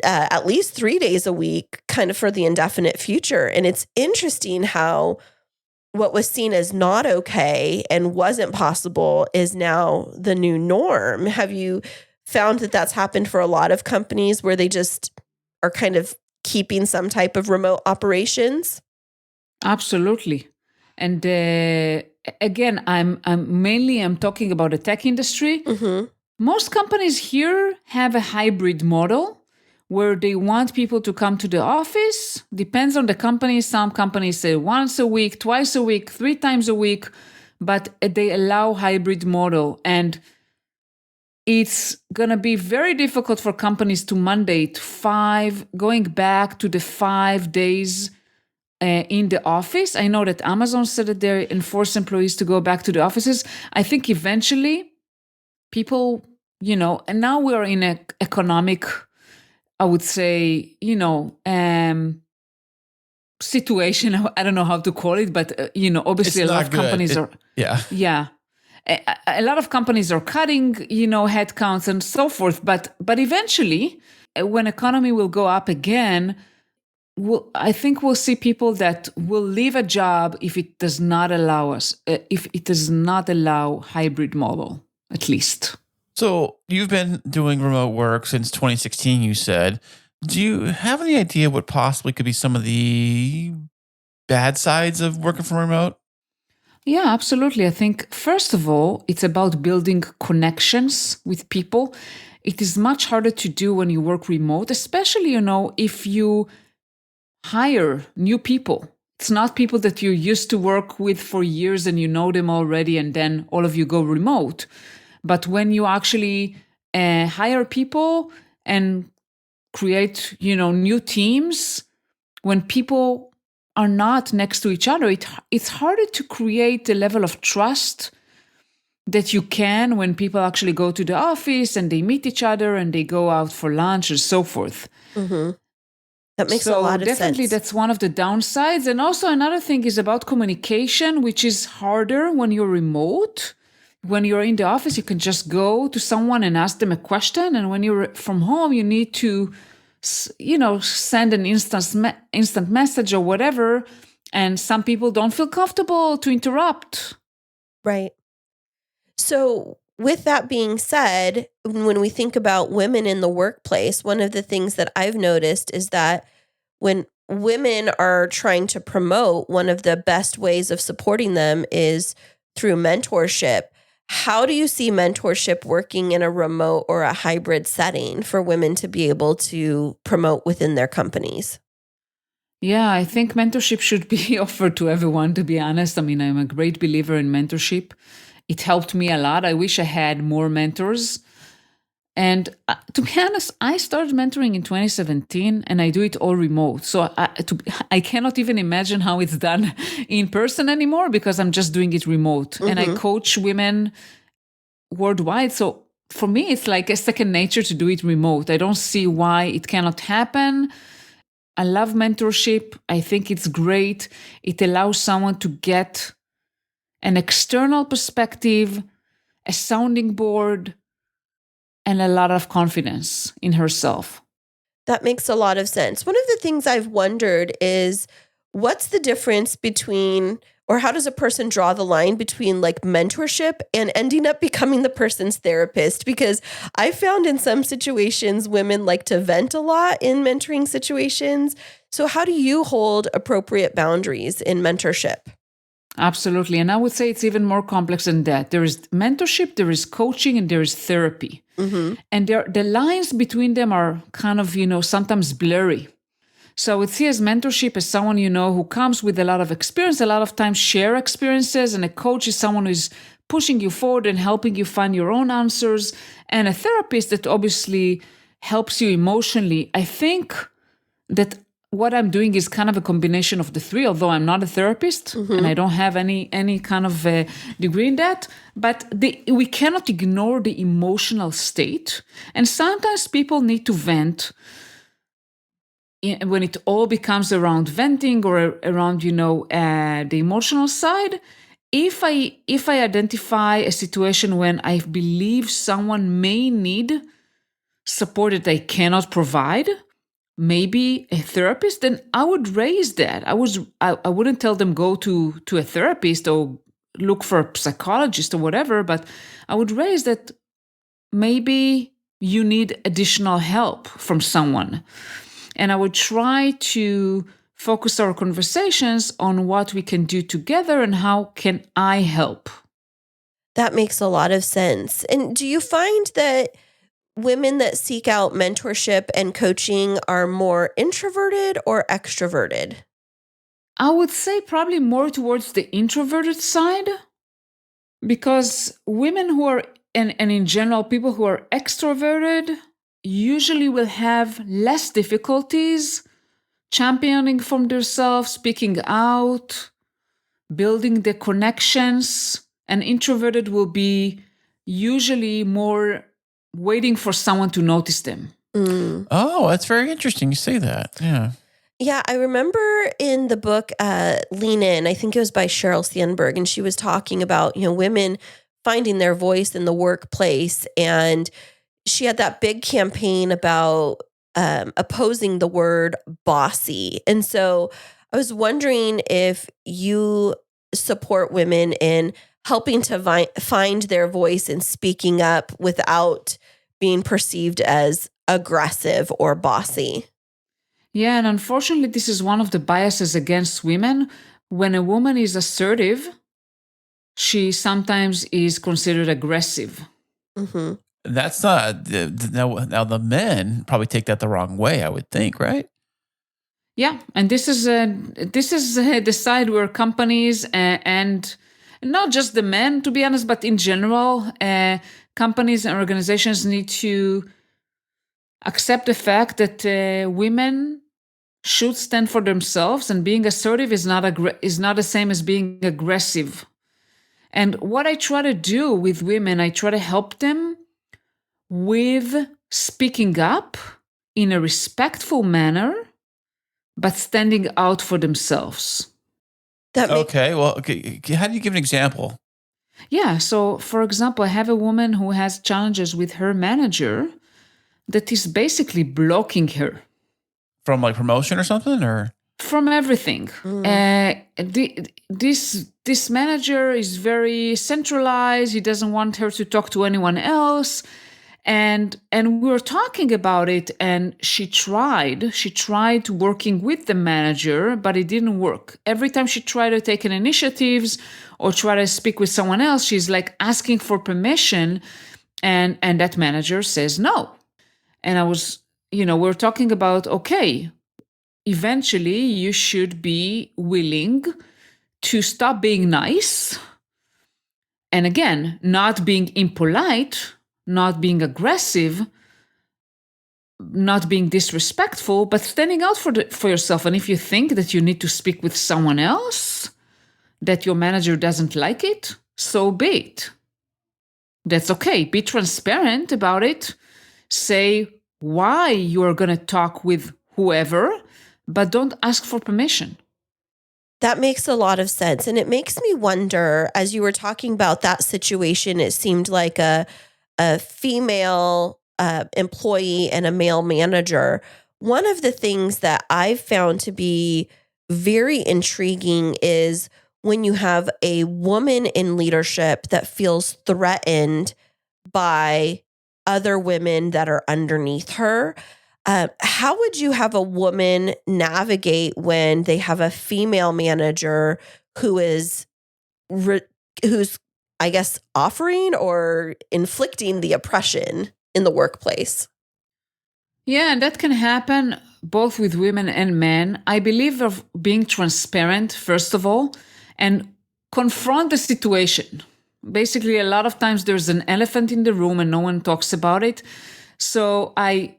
at least 3 days a week, kind of for the indefinite future. And it's interesting how what was seen as not okay and wasn't possible is now the new norm. Have you found that that's happened for a lot of companies where they just are kind of keeping some type of remote operations? Absolutely. And again, I'm talking about the tech industry. Mm-hmm. Most companies here have a hybrid model where they want people to come to the office. Depends on the company. Some companies say once a week, twice a week, 3 times a week, but they allow hybrid model. And it's going to be very difficult for companies to mandate going back to the 5 days in the office. I know that Amazon said that they enforce employees to go back to the offices. I think eventually people, and now we're in an economic, I would say, situation. I don't know how to call it, but, obviously a lot of companies are. Yeah. Yeah. A lot of companies are cutting, headcounts and so forth. But eventually, when economy will go up again, I think we'll see people that will leave a job if it does not allow hybrid model, at least. So you've been doing remote work since 2016, you said. Do you have any idea what possibly could be some of the bad sides of working from remote? Yeah, absolutely. I think, first of all, it's about building connections with people. It is much harder to do when you work remote, especially, if you hire new people. It's not people that you used to work with for years and you know them already, and then all of you go remote. But when you actually hire people and create, new teams, when people are not next to each other, it's harder to create a level of trust that you can when people actually go to the office and they meet each other and they go out for lunch and so forth. Mm-hmm. That makes a lot of sense. So definitely that's one of the downsides. And also another thing is about communication, which is harder when you're remote. When you're in the office, you can just go to someone and ask them a question. And when you're from home, you need to, send an instant message or whatever. And some people don't feel comfortable to interrupt. Right. So with that being said, when we think about women in the workplace, one of the things that I've noticed is that when women are trying to promote, one of the best ways of supporting them is through mentorship. How do you see mentorship working in a remote or a hybrid setting for women to be able to promote within their companies? Yeah, I think mentorship should be offered to everyone, to be honest. I mean, I'm a great believer in mentorship. It helped me a lot. I wish I had more mentors. And to be honest, I started mentoring in 2017 and I do it all remote. So I cannot even imagine how it's done in person anymore because I'm just doing it remote. Mm-hmm. And I coach women worldwide. So for me, it's like a second nature to do it remote. I don't see why it cannot happen. I love mentorship. I think it's great. It allows someone to get an external perspective, a sounding board, and a lot of confidence in herself. That makes a lot of sense. One of the things I've wondered is what's the difference between, or how does a person draw the line between like mentorship and ending up becoming the person's therapist? Because I found in some situations, women like to vent a lot in mentoring situations. So how do you hold appropriate boundaries in mentorship? Absolutely. And I would say it's even more complex than that. There is mentorship, there is coaching, and there is therapy. Mm-hmm. And the lines between them are kind of, sometimes blurry. So I would see as mentorship as someone, who comes with a lot of experience, a lot of times share experiences. And a coach is someone who is pushing you forward and helping you find your own answers. And a therapist that obviously helps you emotionally. I think that what I'm doing is kind of a combination of the three, although I'm not a therapist and I don't have any kind of degree in that. But we cannot ignore the emotional state. And sometimes people need to vent. when it all becomes around venting or around, the emotional side, if I identify a situation when I believe someone may need support that I cannot provide, maybe a therapist, then I would raise that. I wouldn't tell them go to a therapist or look for a psychologist or whatever, but I would raise that maybe you need additional help from someone. And I would try to focus our conversations on what we can do together and how can I help. That makes a lot of sense. And do you find that women that seek out mentorship and coaching are more introverted or extroverted? I would say probably more towards the introverted side, because women who are, and in general, people who are extroverted usually will have less difficulties championing from themselves, speaking out, building the connections. And introverted will be usually more waiting for someone to notice them. Mm. Oh, that's very interesting. You say that. Yeah. Yeah, I remember in the book Lean In, I think it was by Sheryl Sandberg, and she was talking about, women finding their voice in the workplace. And she had that big campaign about opposing the word bossy. And so I was wondering if you support women in helping to find their voice and speaking up without being perceived as aggressive or bossy. Yeah, and unfortunately, this is one of the biases against women. When a woman is assertive, she sometimes is considered aggressive. Mm-hmm. That's not, now the men probably take that the wrong way, I would think, right? Yeah, and this is the side where companies and not just the men, to be honest, but in general, companies and organizations need to accept the fact that women should stand for themselves, and being assertive is not the same as being aggressive. And what I try to do with women, I try to help them with speaking up in a respectful manner, but standing out for themselves. Okay. How do you give an example? Yeah. So, for example, I have a woman who has challenges with her manager that is basically blocking her. From like promotion or something, or? From everything. This manager is very centralized. He doesn't want her to talk to anyone else. And we were talking about it, and she tried working with the manager, but it didn't work. Every time she tried to take an initiatives or try to speak with someone else, she's like asking for permission, and that manager says no. And I was, we're talking about, okay, eventually you should be willing to stop being nice. And again, not being impolite, not being aggressive, not being disrespectful, but standing out for yourself. And if you think that you need to speak with someone else, that your manager doesn't like it, so be it. That's okay. Be transparent about it. Say why you are going to talk with whoever, but don't ask for permission. That makes a lot of sense. And it makes me wonder, as you were talking about that situation, it seemed like a female employee and a male manager. One of the things that I've found to be very intriguing is when you have a woman in leadership that feels threatened by other women that are underneath her. How would you have a woman navigate when they have a female manager who's, I guess, offering or inflicting the oppression in the workplace? Yeah, and that can happen both with women and men. I believe of being transparent, first of all, and confront the situation. Basically, a lot of times there's an elephant in the room and no one talks about it. So I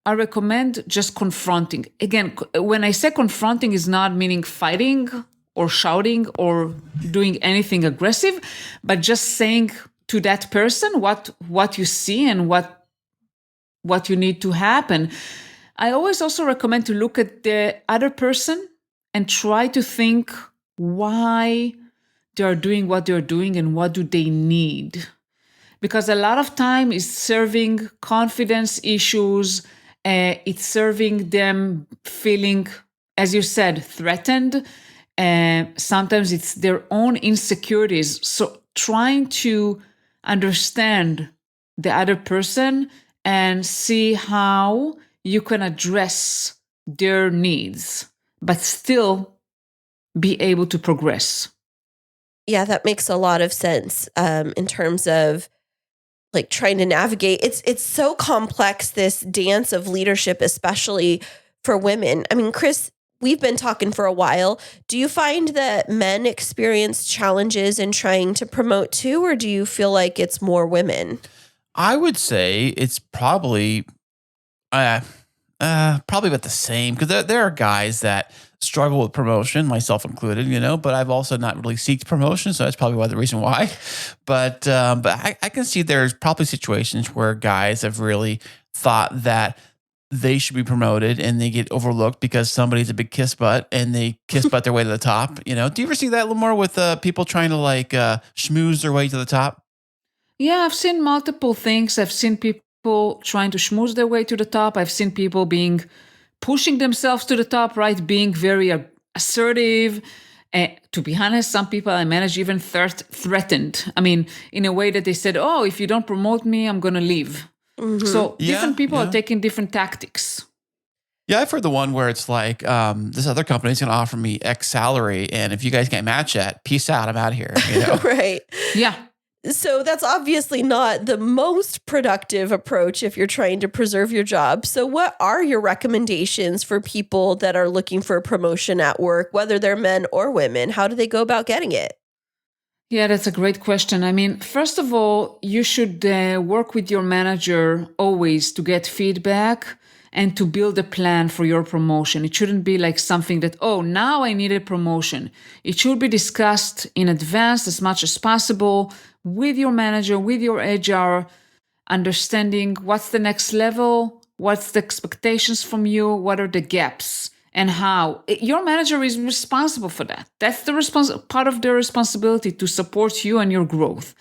recommend just confronting. Again, when I say confronting, is not meaning fighting or shouting or doing anything aggressive, but just saying to that person what you see and what you need to happen. I always also recommend to look at the other person and try to think why they are doing what they're doing and what do they need. Because a lot of time is serving confidence issues. It's serving them feeling, as you said, threatened. Sometimes it's their own insecurities. So trying to understand the other person and see how you can address their needs, but still be able to progress. Yeah, that makes a lot of sense in terms of like trying to navigate. It's so complex, this dance of leadership, especially for women. I mean, Chris, we've been talking for a while. Do you find that men experience challenges in trying to promote too, or do you feel like it's more women? I would say it's probably about the same, because there are guys that struggle with promotion, myself included, but I've also not really seeked promotion, so that's probably the reason why. But I can see there's probably situations where guys have really thought that they should be promoted and they get overlooked because somebody's a big kiss butt and they kiss butt their way to the top. Do you ever see that, Limor, with people trying to schmooze their way to the top? Yeah, I've seen multiple things. I've seen people trying to schmooze their way to the top. I've seen people pushing themselves to the top, right? Being very assertive. To be honest, some people I manage even threatened. I mean, in a way that they said, oh, if you don't promote me, I'm going to leave. Mm-hmm. So different people are taking different tactics. Yeah, I've heard the one where it's like, this other company is going to offer me X salary, and if you guys can't match that, peace out, I'm out of here. Right. Yeah. So that's obviously not the most productive approach if you're trying to preserve your job. So what are your recommendations for people that are looking for a promotion at work, whether they're men or women? How do they go about getting it? Yeah, that's a great question. I mean, first of all, you should work with your manager always to get feedback and to build a plan for your promotion. It shouldn't be like something that, oh, now I need a promotion. It should be discussed in advance as much as possible with your manager, with your HR, understanding what's the next level, what's the expectations from you, what are the gaps, and how. Your manager is responsible for that. That's the part of their responsibility to support you and your growth.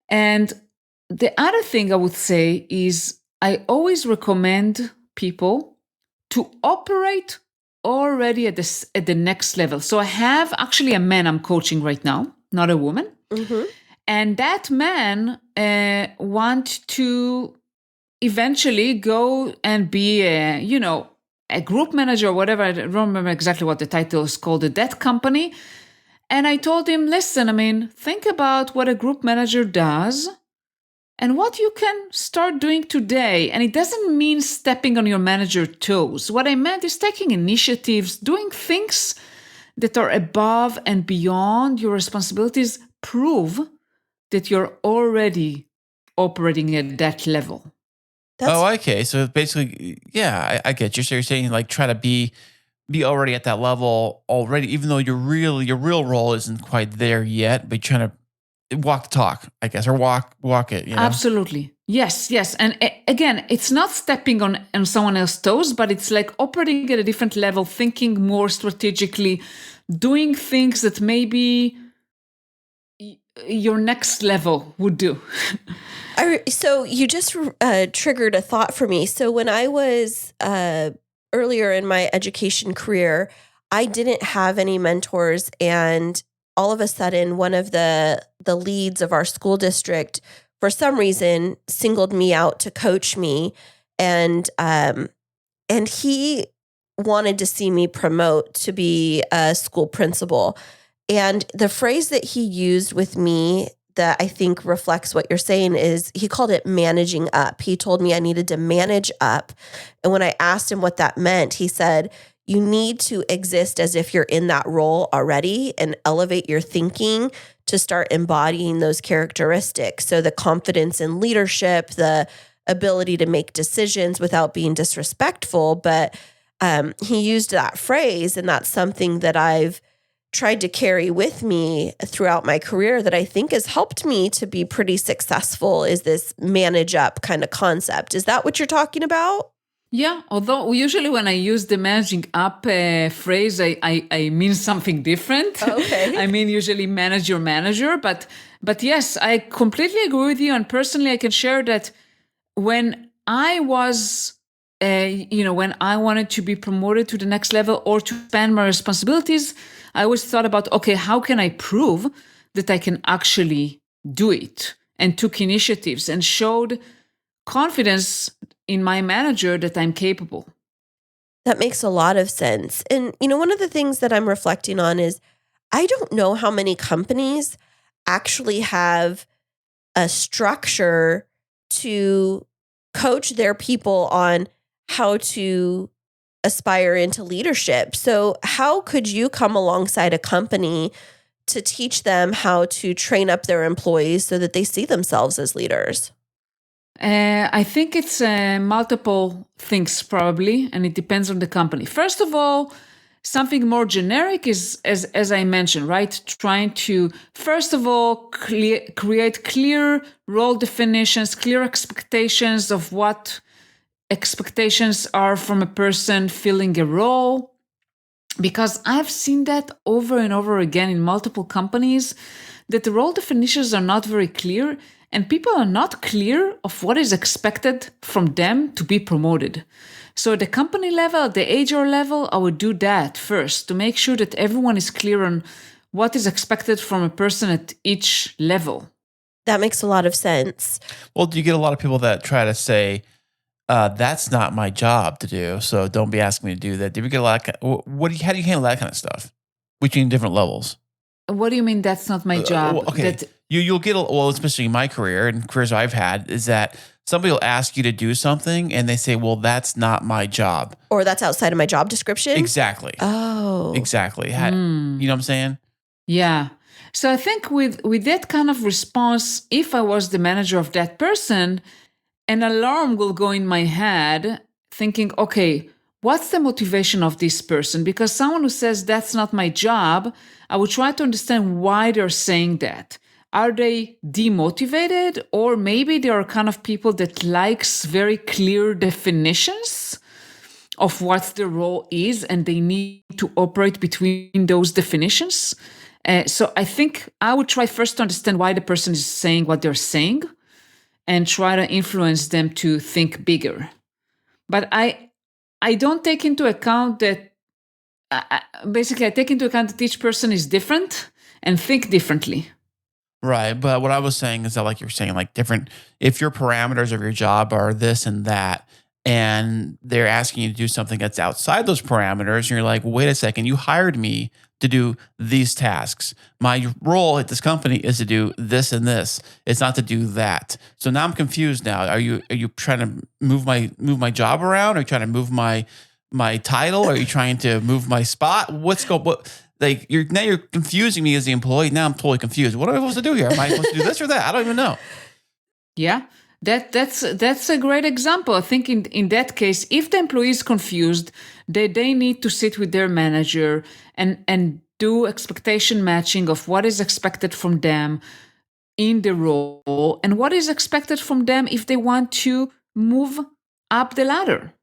And the other thing I would say is I always recommend people to operate already at the next level. So I have actually a man I'm coaching right now, not a woman. Mm-hmm. And that man want to eventually go and be a group manager or whatever. I don't remember exactly what the title is called at that company. And I told him, listen, I mean, think about what a group manager does and what you can start doing today. And it doesn't mean stepping on your manager's toes. What I meant is taking initiatives, doing things that are above and beyond your responsibilities, prove that you're already operating at that level. Okay. So basically, yeah, I get you. So you're saying try to be already at that level already, even though your real role isn't quite there yet, but you're trying to walk the talk, I guess, or walk it. Absolutely. Yes. And again, it's not stepping on someone else's toes, but it's like operating at a different level, thinking more strategically, doing things that maybe your next level would do. So you just triggered a thought for me. So when I was earlier in my education career, I didn't have any mentors, and all of a sudden, one of the leads of our school district, for some reason, singled me out to coach me, and he wanted to see me promote to be a school principal. And the phrase that he used with me that I think reflects what you're saying is he called it managing up. He told me I needed to manage up. And when I asked him what that meant, he said, you need to exist as if you're in that role already and elevate your thinking to start embodying those characteristics. So the confidence in leadership, the ability to make decisions without being disrespectful. But he used that phrase, and that's something that I've tried to carry with me throughout my career that I think has helped me to be pretty successful, is this manage up kind of concept. Is that what you're talking about? Yeah, although usually when I use the managing up phrase, I mean something different. Okay. I mean usually manage your manager, but yes, I completely agree with you. And personally, I can share that when I was, when I wanted to be promoted to the next level or to expand my responsibilities, I always thought about, okay, how can I prove that I can actually do it? And took initiatives and showed confidence in my manager that I'm capable. That makes a lot of sense. And, one of the things that I'm reflecting on is I don't know how many companies actually have a structure to coach their people on how to aspire into leadership. So, how could you come alongside a company to teach them how to train up their employees so that they see themselves as leaders? I think it's multiple things probably, and it depends on the company. First of all, something more generic is, as I mentioned, right? Trying to, first of all, create clear role definitions, clear expectations of what expectations are from a person filling a role. Because I've seen that over and over again in multiple companies, that the role definitions are not very clear and people are not clear of what is expected from them to be promoted. So at the company level, at the HR level, I would do that first to make sure that everyone is clear on what is expected from a person at each level. That makes a lot of sense. Well, do you get a lot of people that try to say, that's not my job to do, so don't be asking me to do that? Do you get a lot of, how do you handle that kind of stuff between different levels? What do you mean that's not my job? Okay. You'll get, especially in my career and careers I've had, is that somebody will ask you to do something and they say, well, that's not my job. Or that's outside of my job description? Exactly. Oh. Exactly. You know what I'm saying? Yeah. So I think with that kind of response, if I was the manager of that person, an alarm will go in my head thinking, okay, what's the motivation of this person? Because someone who says that's not my job, I would try to understand why they're saying that. Are they demotivated? Or maybe they are kind of people that likes very clear definitions of what the role is and they need to operate between those definitions. So I think I would try first to understand why the person is saying what they're saying and try to influence them to think bigger. But I don't take into account that, basically I take into account that each person is different and think differently. Right. But what I was saying is that, like you're saying, like different, if your parameters of your job are this and that, and they're asking you to do something that's outside those parameters, and you're like, wait a second, you hired me to do these tasks. My role at this company is to do this and this. It's not to do that. So now I'm confused now. Are you trying to move my job around? Are you trying to move my title? Are you trying to move my spot? You're confusing me as the employee. Now I'm totally confused. What am I supposed to do here? Am I supposed to do this or that? I don't even know. Yeah. That's a great example. I think in that case, if the employee is confused, they need to sit with their manager and do expectation matching of what is expected from them in the role and what is expected from them if they want to move up the ladder.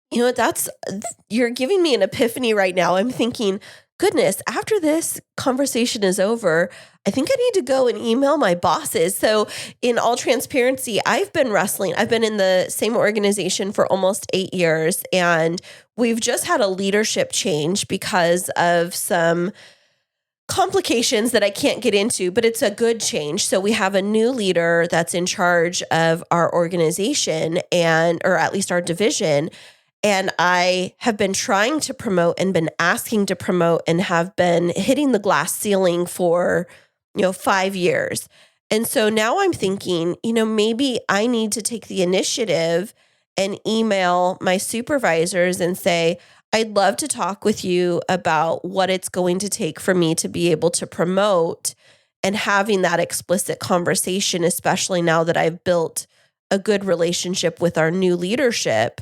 You know what? You're giving me an epiphany right now. I'm thinking, goodness, after this conversation is over, I think I need to go and email my bosses. So in all transparency, I've been wrestling. I've been in the same organization for almost 8 years, and we've just had a leadership change because of some complications that I can't get into, but it's a good change. So we have a new leader that's in charge of our organization or at least our division. And I have been trying to promote and been asking to promote and have been hitting the glass ceiling for, 5 years. And so now I'm thinking, maybe I need to take the initiative and email my supervisors and say, I'd love to talk with you about what it's going to take for me to be able to promote, and having that explicit conversation, especially now that I've built a good relationship with our new leadership,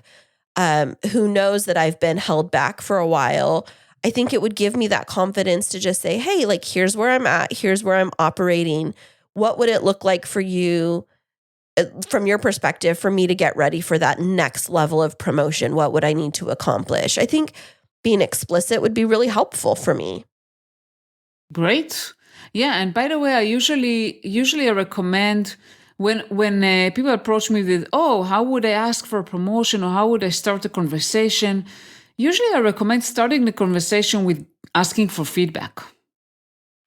who knows that I've been held back for a while. I think it would give me that confidence to just say, hey, here's where I'm at. Here's where I'm operating. What would it look like for you from your perspective, for me to get ready for that next level of promotion? What would I need to accomplish? I think being explicit would be really helpful for me. Great. Yeah. And by the way, I usually I recommend when people approach me with, oh, how would I ask for a promotion or how would I start a conversation? Usually I recommend starting the conversation with asking for feedback.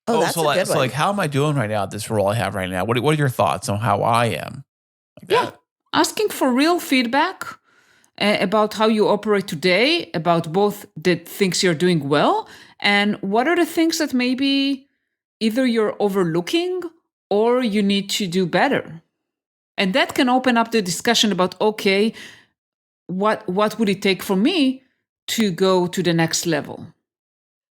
Oh, that's a good one. So like, how am I doing right now at this role I have right now? What are your thoughts on how I am? Like that? Asking for real feedback about how you operate today, about both the things you're doing well, and what are the things that maybe either you're overlooking or you need to do better. And that can open up the discussion about, okay, what would it take for me to go to the next level?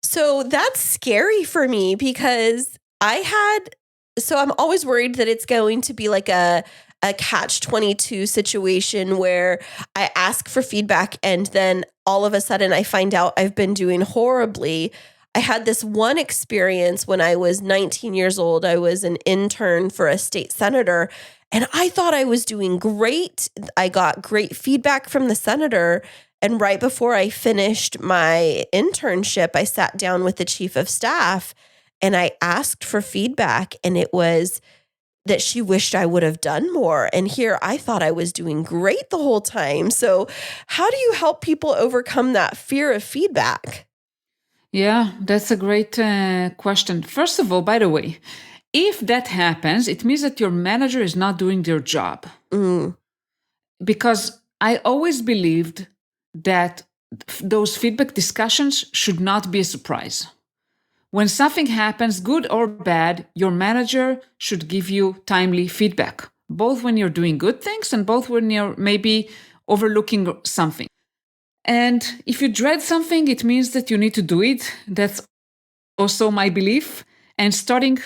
So that's scary for me because I'm always worried that it's going to be like a catch-22 situation where I ask for feedback and then all of a sudden I find out I've been doing horribly. I had this one experience when I was 19 years old. I was an intern for a state senator and I thought I was doing great. I got great feedback from the senator. And right before I finished my internship, I sat down with the chief of staff and I asked for feedback, and it was that she wished I would have done more. And here I thought I was doing great the whole time. So how do you help people overcome that fear of feedback? Yeah, that's a great question. First of all, by the way, if that happens, it means that your manager is not doing their job. Because I always believed that those feedback discussions should not be a surprise. When something happens, good or bad, your manager should give you timely feedback, both when you're doing good things and both when you're maybe overlooking something. And if you dread something, it means that you need to do it. That's also my belief. And starting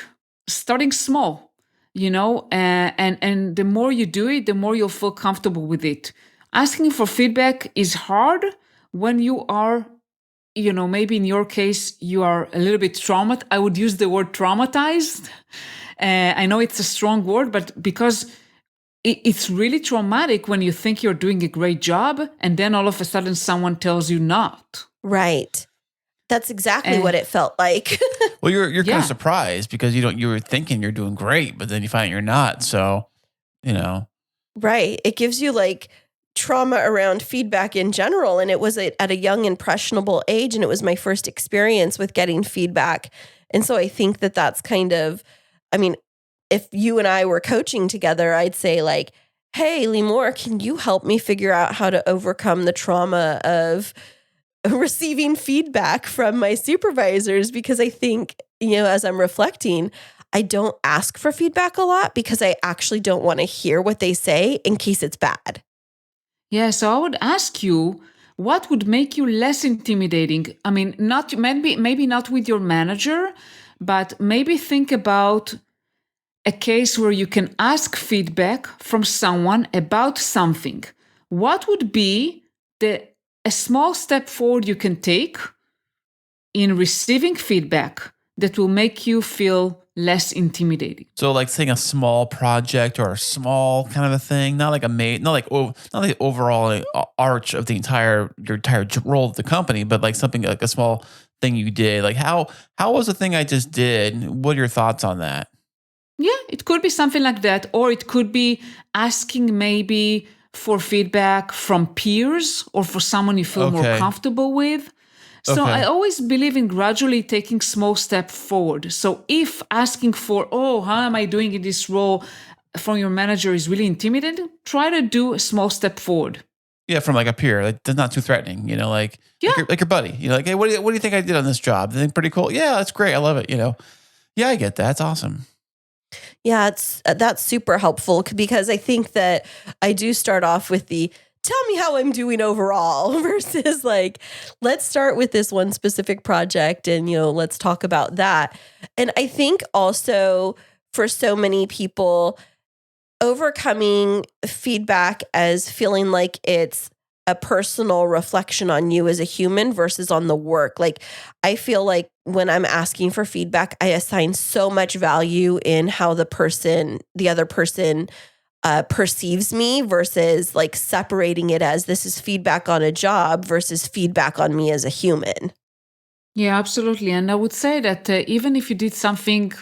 small, and the more you do it, the more you'll feel comfortable with it. Asking for feedback is hard when you are, maybe in your case, you are a little bit traumatized. I would use the word traumatized. I know it's a strong word, but because it's really traumatic when you think you're doing a great job and then all of a sudden someone tells you not. Right. That's exactly what it felt like. Well, you're kind of surprised because you were thinking you're doing great, but then you find you're not. So, Right. It gives you like trauma around feedback in general. And it was at a young, impressionable age. And it was my first experience with getting feedback. And so I think that that's kind of, if you and I were coaching together, I'd say like, hey, Limor, can you help me figure out how to overcome the trauma of receiving feedback from my supervisors? Because I think, as I'm reflecting, I don't ask for feedback a lot because I actually don't want to hear what they say in case it's bad. Yeah, so I would ask you, what would make you less intimidating? Maybe not with your manager, but maybe think about a case where you can ask feedback from someone about something. What would be a small step forward you can take in receiving feedback that will make you feel less intimidating? So like saying a small project or a small kind of a thing, not like the overall arch of your entire role of the company, but like something like a small thing you did. Like how was the thing I just did? What are your thoughts on that? Yeah, it could be something like that. Or it could be asking maybe for feedback from peers or for someone you feel more comfortable with. So I always believe in gradually taking small steps forward. So if asking for, how am I doing in this role from your manager is really intimidating, try to do a small step forward. Yeah, from like a peer, like that's not too threatening, like your buddy. Like, hey, what do you think I did on this job? They think pretty cool. Yeah, that's great. I love it. Yeah, I get that. That's awesome. Yeah, that's super helpful because I think that I do start off with the tell me how I'm doing overall versus like, let's start with this one specific project and, let's talk about that. And I think also for so many people, overcoming feedback as feeling like it's a personal reflection on you as a human versus on the work. Like, I feel like when I'm asking for feedback, I assign so much value in how the other person perceives me versus like separating it as this is feedback on a job versus feedback on me as a human. Yeah, absolutely. And I would say that even if you did something,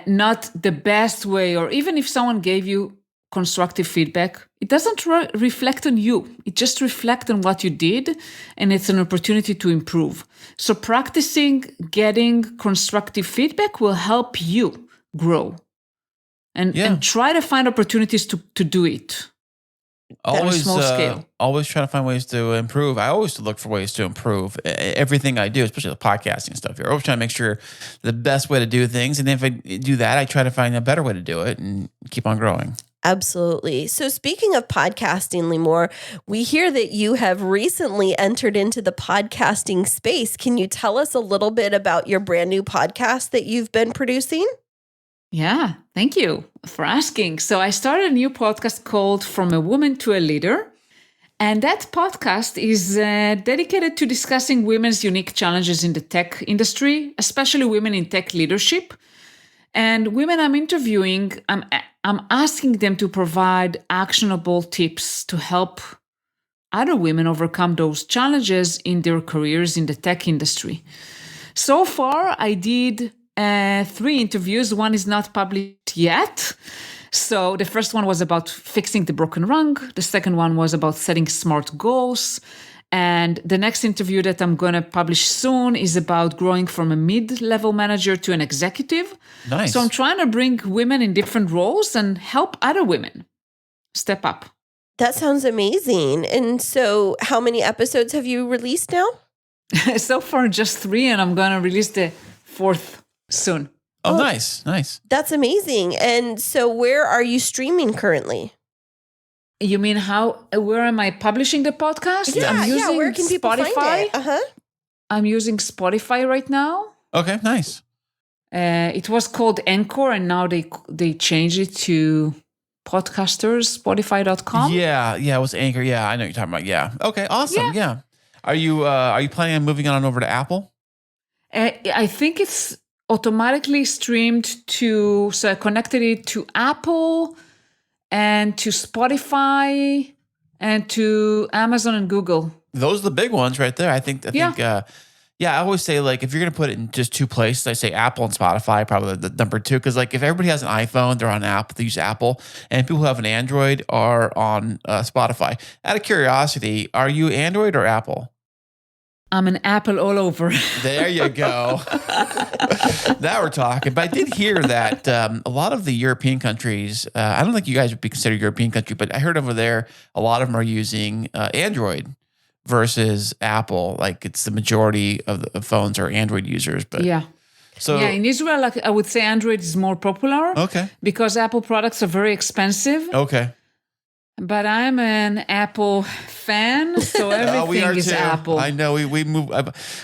not the best way, or even if someone gave you constructive feedback, it doesn't reflect on you. It just reflects on what you did, and it's an opportunity to improve. So practicing getting constructive feedback will help you grow and try to find opportunities to do it. Always, always trying to find ways to improve. I always look for ways to improve everything I do, especially the podcasting stuff here. Always trying to make sure the best way to do things. And if I do that, I try to find a better way to do it and keep on growing. Absolutely. So speaking of podcasting, Limor, we hear that you have recently entered into the podcasting space. Can you tell us a little bit about your brand new podcast that you've been producing? Yeah, thank you for asking. So I started a new podcast called From a Woman to a Leader. And that podcast is dedicated to discussing women's unique challenges in the tech industry, especially women in tech leadership. And women I'm interviewing, I'm asking them to provide actionable tips to help other women overcome those challenges in their careers in the tech industry. So far, I did 3 interviews. One is not published yet. So the first one was about fixing the broken rung. The second one was about setting smart goals. And the next interview that I'm going to publish soon is about growing from a mid-level manager to an executive. Nice. So I'm trying to bring women in different roles and help other women step up. That sounds amazing. And so how many episodes have you released now? So far, just 3, and I'm going to release the 4th soon. Oh, nice. That's amazing. And so where are you streaming currently? You mean where am I publishing the podcast? Yeah, where can people Spotify. Find it? Uh-huh. I'm using Spotify right now. Okay, nice. It was called Anchor, and now they changed it to podcasters, Spotify.com. Yeah, it was Anchor. Yeah, I know what you're talking about. Yeah. Okay, awesome. Yeah. Are you planning on moving on over to Apple? I think it's automatically streamed so I connected it to Apple and to Spotify and to Amazon and Google. Those are the big ones right there. I think, I always say, like, if you're going to put it in just 2 places, I say Apple and Spotify, probably the number 2. Because, like, if everybody has an iPhone, they're on Apple, they use Apple. And people who have an Android are on Spotify. Out of curiosity, are you Android or Apple? I'm an Apple all over. There you go. Now we're talking. But I did hear that a lot of the European countries, I don't think you guys would be considered a European country, but I heard over there, a lot of them are using Android versus Apple. Like, it's the majority of the phones are Android users. But so in Israel, like, I would say Android is more popular. Okay. Because Apple products are very expensive. Okay. But I'm an Apple fan, so everything is too. Apple. I know. We moved.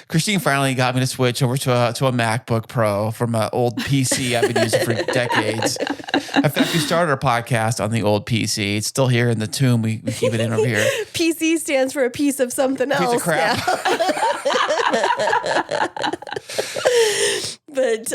Christine finally got me to switch over to a MacBook Pro from an old PC I've been using for decades. In fact, we started our podcast on the old PC. It's still here in the tomb. We keep it in over here. PC stands for a piece of something else. Piece of crap. But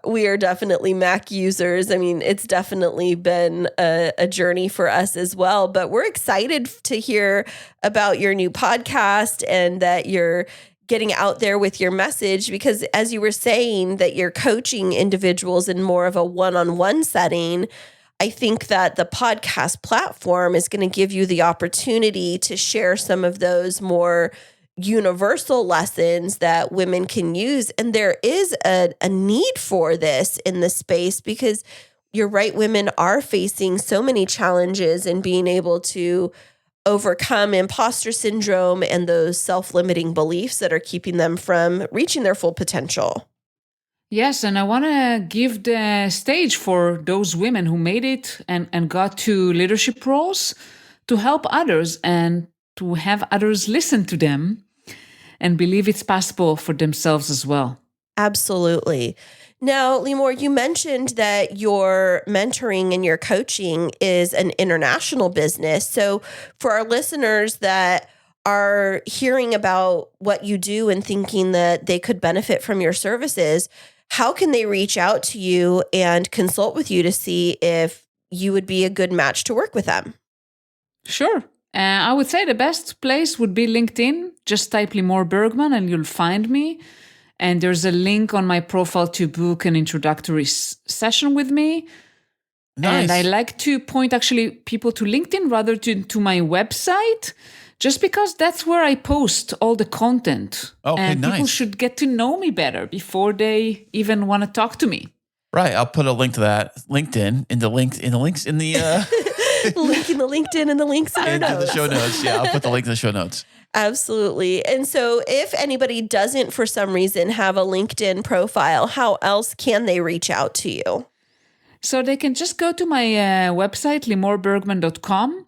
we are definitely Mac users. I mean, it's definitely been a journey for us as well. But we're excited to hear about your new podcast and that you're getting out there with your message, because as you were saying that you're coaching individuals in more of a one-on-one setting, I think that the podcast platform is going to give you the opportunity to share some of those more universal lessons that women can use. And there is a need for this in the space, because you're right, women are facing so many challenges in being able to overcome imposter syndrome and those self-limiting beliefs that are keeping them from reaching their full potential. Yes, and I want to give the stage for those women who made it and got to leadership roles to help others and to have others listen to them and believe it's possible for themselves as well. Absolutely. Now, Limor, you mentioned that your mentoring and your coaching is an international business. So for our listeners that are hearing about what you do and thinking that they could benefit from your services, how can they reach out to you and consult with you to see if you would be a good match to work with them? Sure. I would say the best place would be LinkedIn. Just type Limor Bergman and you'll find me. And there's a link on my profile to book an introductory session with me. Nice. And I like to point actually people to LinkedIn rather to my website, just because that's where I post all the content. Okay, and nice. People should get to know me better before they even want to talk to me. Right. I'll put a link to that LinkedIn in the links in the link in the LinkedIn and the links in our notes. The show notes. Yeah, I'll put the link in the show notes. Absolutely. And so if anybody doesn't, for some reason, have a LinkedIn profile, how else can they reach out to you? So they can just go to my website, limorbergman.com,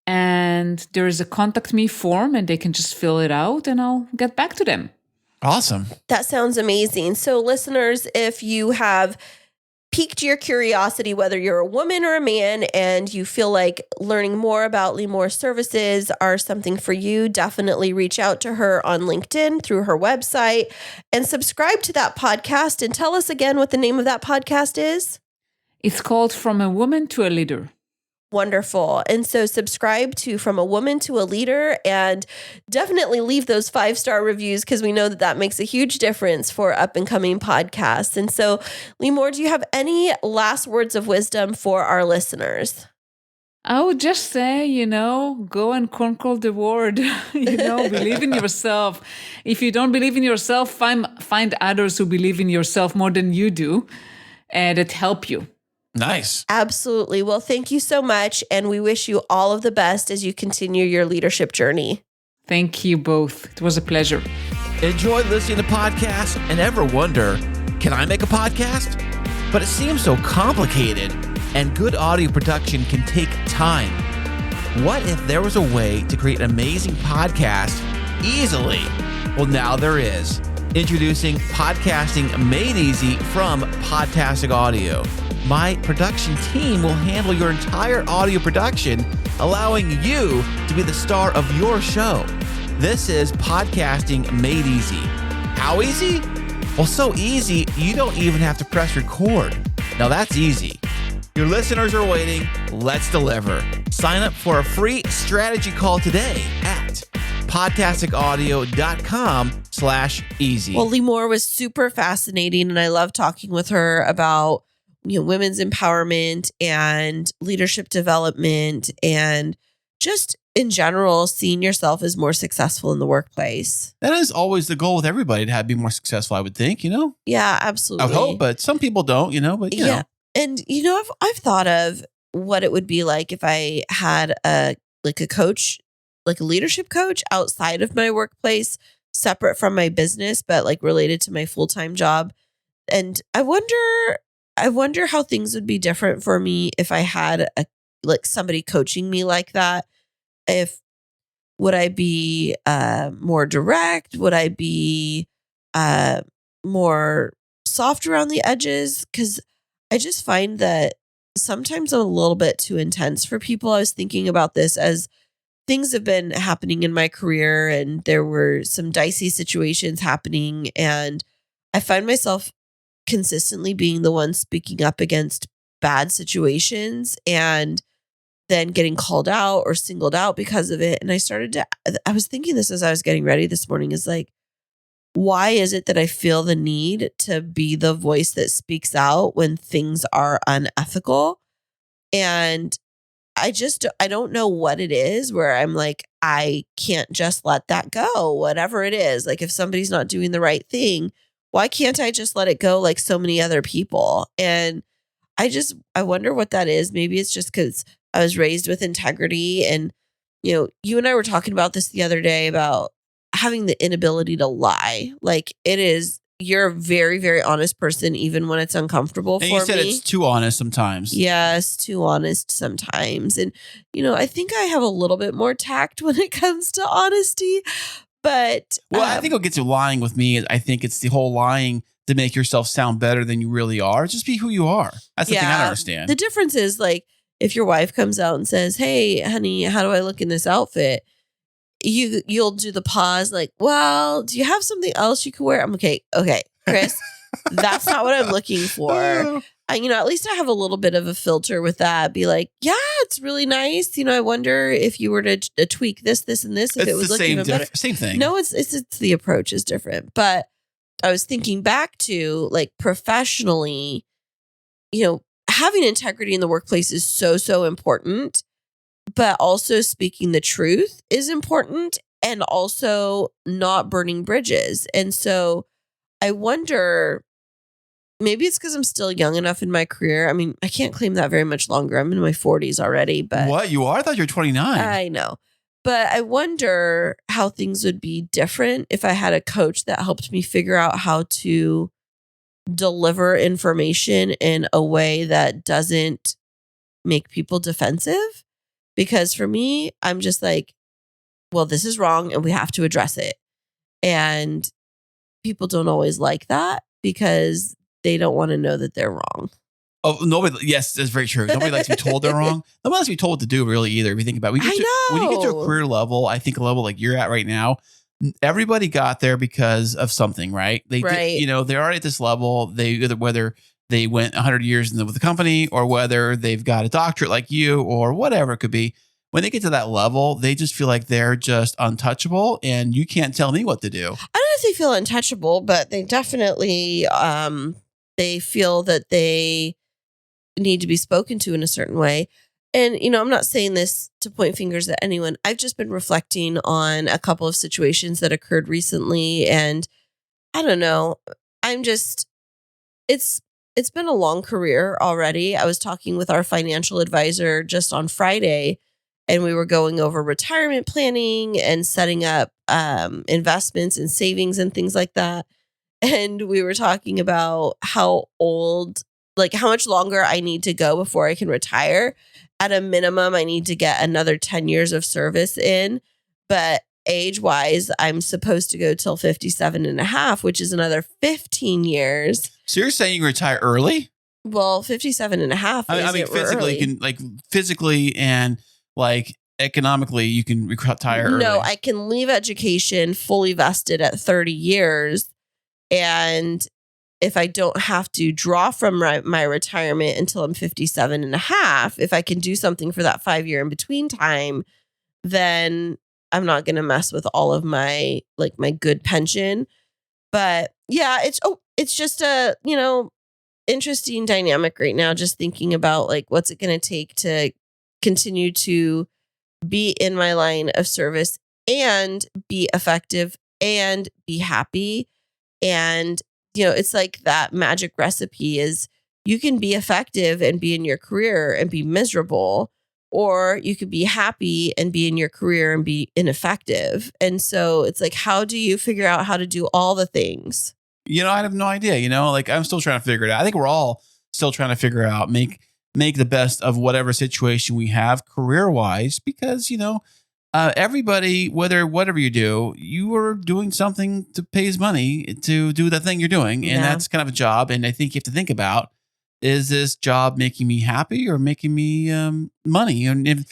and there is a contact me form, and they can just fill it out, and I'll get back to them. Awesome. That sounds amazing. So listeners, if you have piqued your curiosity, whether you're a woman or a man, and you feel like learning more about Limor's services are something for you, definitely reach out to her on LinkedIn through her website and subscribe to that podcast. And tell us again what the name of that podcast is. It's called From a Woman to a Leader. Wonderful. And so subscribe to From a Woman to a Leader, and definitely leave those 5-star reviews, because we know that makes a huge difference for up and coming podcasts. And so, Limor, do you have any last words of wisdom for our listeners? I would just say, go and conquer the world. Believe in yourself. If you don't believe in yourself, find others who believe in yourself more than you do, and that help you. Nice. Absolutely. Well, thank you so much. And we wish you all of the best as you continue your leadership journey. Thank you both. It was a pleasure. Enjoy listening to podcasts and ever wonder, can I make a podcast? But it seems so complicated, and good audio production can take time. What if there was a way to create an amazing podcast easily? Well, now there is. Introducing Podcasting Made Easy from Podtastic Audio. My production team will handle your entire audio production, allowing you to be the star of your show. This is Podcasting Made Easy. How easy? Well, so easy, you don't even have to press record. Now that's easy. Your listeners are waiting. Let's deliver. Sign up for a free strategy call today at podcasticaudio.com/easy. Well, Limor was super fascinating, and I love talking with her about women's empowerment and leadership development, and just in general, seeing yourself as more successful in the workplace. That is always the goal with everybody, to be more successful, I would think, Yeah, absolutely. I hope, but some people don't, but you know. And, I've thought of what it would be like if I had a coach, like a leadership coach outside of my workplace, separate from my business, but related to my full-time job. And I wonder how things would be different for me if I had somebody coaching me like that. Would I be more direct? Would I be more soft around the edges? Because I just find that sometimes I'm a little bit too intense for people. I was thinking about this as things have been happening in my career, and there were some dicey situations happening, and I find myself consistently being the one speaking up against bad situations and then getting called out or singled out because of it. And I was thinking this as I was getting ready this morning, is why is it that I feel the need to be the voice that speaks out when things are unethical? And I don't know what it is where I'm I can't just let that go, whatever it is. If somebody's not doing the right thing, why can't I just let it go like so many other people? And I wonder what that is. Maybe it's just because I was raised with integrity. And, you and I were talking about this the other day about having the inability to lie. You're a very, very honest person, even when it's uncomfortable for me. And you said it's too honest sometimes. Yes, too honest sometimes. And, I think I have a little bit more tact when it comes to honesty. But I think what gets you lying with me is I think it's the whole lying to make yourself sound better than you really are. Just be who you are. That's the thing I don't understand. The difference is if your wife comes out and says, "Hey, honey, how do I look in this outfit?" You'll do the pause, well, do you have something else you could wear? I'm okay, Chris, That's not what I'm looking for. At least I have a little bit of a filter with that. Be like, yeah, it's really nice. I wonder if you were to tweak this, and this, if it would look even better. Same thing. No, it's the approach is different. But I was thinking back to like professionally, having integrity in the workplace is so important, but also speaking the truth is important, and also not burning bridges. And so I wonder, maybe it's because I'm still young enough in my career. I mean, I can't claim that very much longer. I'm in my 40s already. But what? You are? I thought you were 29. I know. But I wonder how things would be different if I had a coach that helped me figure out how to deliver information in a way that doesn't make people defensive. Because for me, I'm just like, well, this is wrong and we have to address it. And people don't always like that because they don't want to know that they're wrong. Oh, nobody. Yes, that's very true. Nobody likes to be told they're wrong. Nobody likes to be told what to do, really, either. If you think about it, when you get to a career level, I think a level like you're at right now, everybody got there because of something, right? They're already at this level. Whether they went 100 years with the company, or whether they've got a doctorate like you, or whatever it could be. When they get to that level, they just feel like they're just untouchable, and you can't tell me what to do. I don't know if they feel untouchable, but they definitely they feel that they need to be spoken to in a certain way. And, I'm not saying this to point fingers at anyone. I've just been reflecting on a couple of situations that occurred recently. And I don't know, it's been a long career already. I was talking with our financial advisor just on Friday, and we were going over retirement planning and setting up investments and savings and things like that. And we were talking about how much longer I need to go before I can retire. At a minimum, I need to get another 10 years of service in. But age-wise, I'm supposed to go till 57 and a half, which is another 15 years. So you're saying you retire early? Well, 57 and a half. I mean, physically, you can physically and economically, you can retire early. No, I can leave education fully vested at 30 years. And if I don't have to draw from my retirement until I'm 57 and a half, if I can do something for that 5-year in between time, then I'm not going to mess with all of my good pension. But yeah, it's just a, interesting dynamic right now. Just thinking about what's it going to take to continue to be in my line of service and be effective and be happy. And, it's like that magic recipe is you can be effective and be in your career and be miserable, or you could be happy and be in your career and be ineffective. And so it's like, how do you figure out how to do all the things? I have no idea, I'm still trying to figure it out. I think we're all still trying to figure out, make the best of whatever situation we have career wise, because, everybody, whatever you do, you are doing something to pay money to do the thing you're doing. And that's kind of a job. And I think you have to think about, is this job making me happy or making me money? Hopefully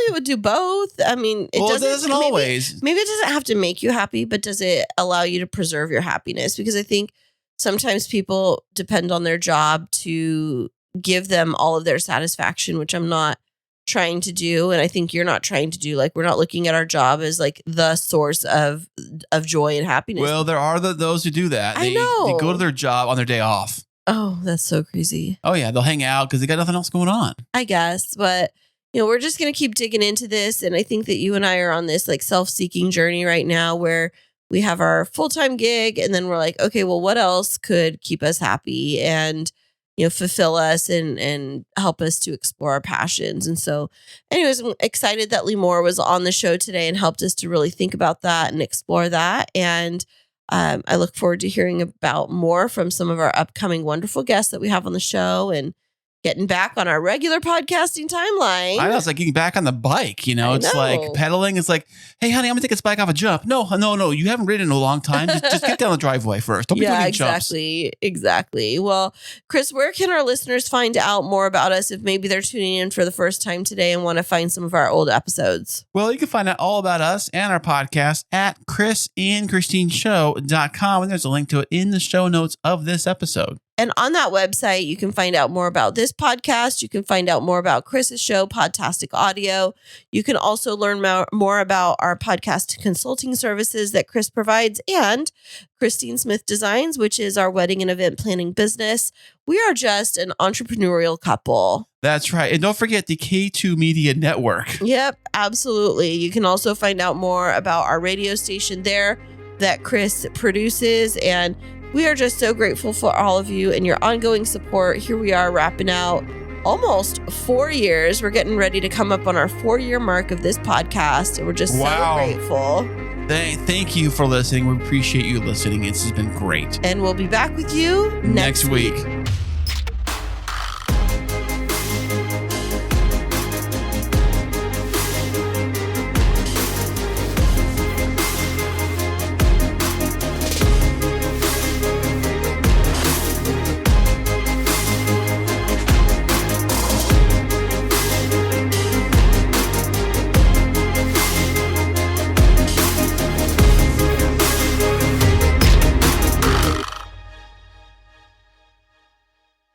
it would do both. I mean, it doesn't always. Maybe it doesn't have to make you happy, but does it allow you to preserve your happiness? Because I think sometimes people depend on their job to give them all of their satisfaction, which I'm not trying to do. And I think you're not trying to do. We're not looking at our job as the source of joy and happiness. Well, there are those who do that. I know. They go to their job on their day off. Oh, that's so crazy. Oh, yeah. They'll hang out because they got nothing else going on, I guess. But, we're just going to keep digging into this. And I think that you and I are on this self-seeking journey right now where we have our full-time gig. And then we're like, okay, well, what else could keep us happy and, fulfill us and help us to explore our passions. And so anyways, I'm excited that Limor was on the show today and helped us to really think about that and explore that. And I look forward to hearing about more from some of our upcoming wonderful guests that we have on the show. And getting back on our regular podcasting timeline. I know, it's like getting back on the bike, it's like pedaling. It's like, hey, honey, I'm gonna take this bike off a jump. No, you haven't ridden in a long time. Just get down the driveway first. Don't be doing any jumps. Exactly. Well, Chris, where can our listeners find out more about us if maybe they're tuning in for the first time today and want to find some of our old episodes? Well, you can find out all about us and our podcast at chrisandchristineshow.com, and there's a link to it in the show notes of this episode. And on that website, you can find out more about this podcast. You can find out more about Chris's show, Podtastic Audio. You can also learn more about our podcast consulting services that Chris provides and Christine Smith Designs, which is our wedding and event planning business. We are just an entrepreneurial couple. That's right. And don't forget the K2 Media Network. Yep, absolutely. You can also find out more about our radio station there that Chris produces, and we are just so grateful for all of you and your ongoing support. Here we are wrapping out almost 4 years. We're getting ready to come up on our 4-year mark of this podcast, and we're just so grateful. Thank you for listening. We appreciate you listening. It's been great. And we'll be back with you next week.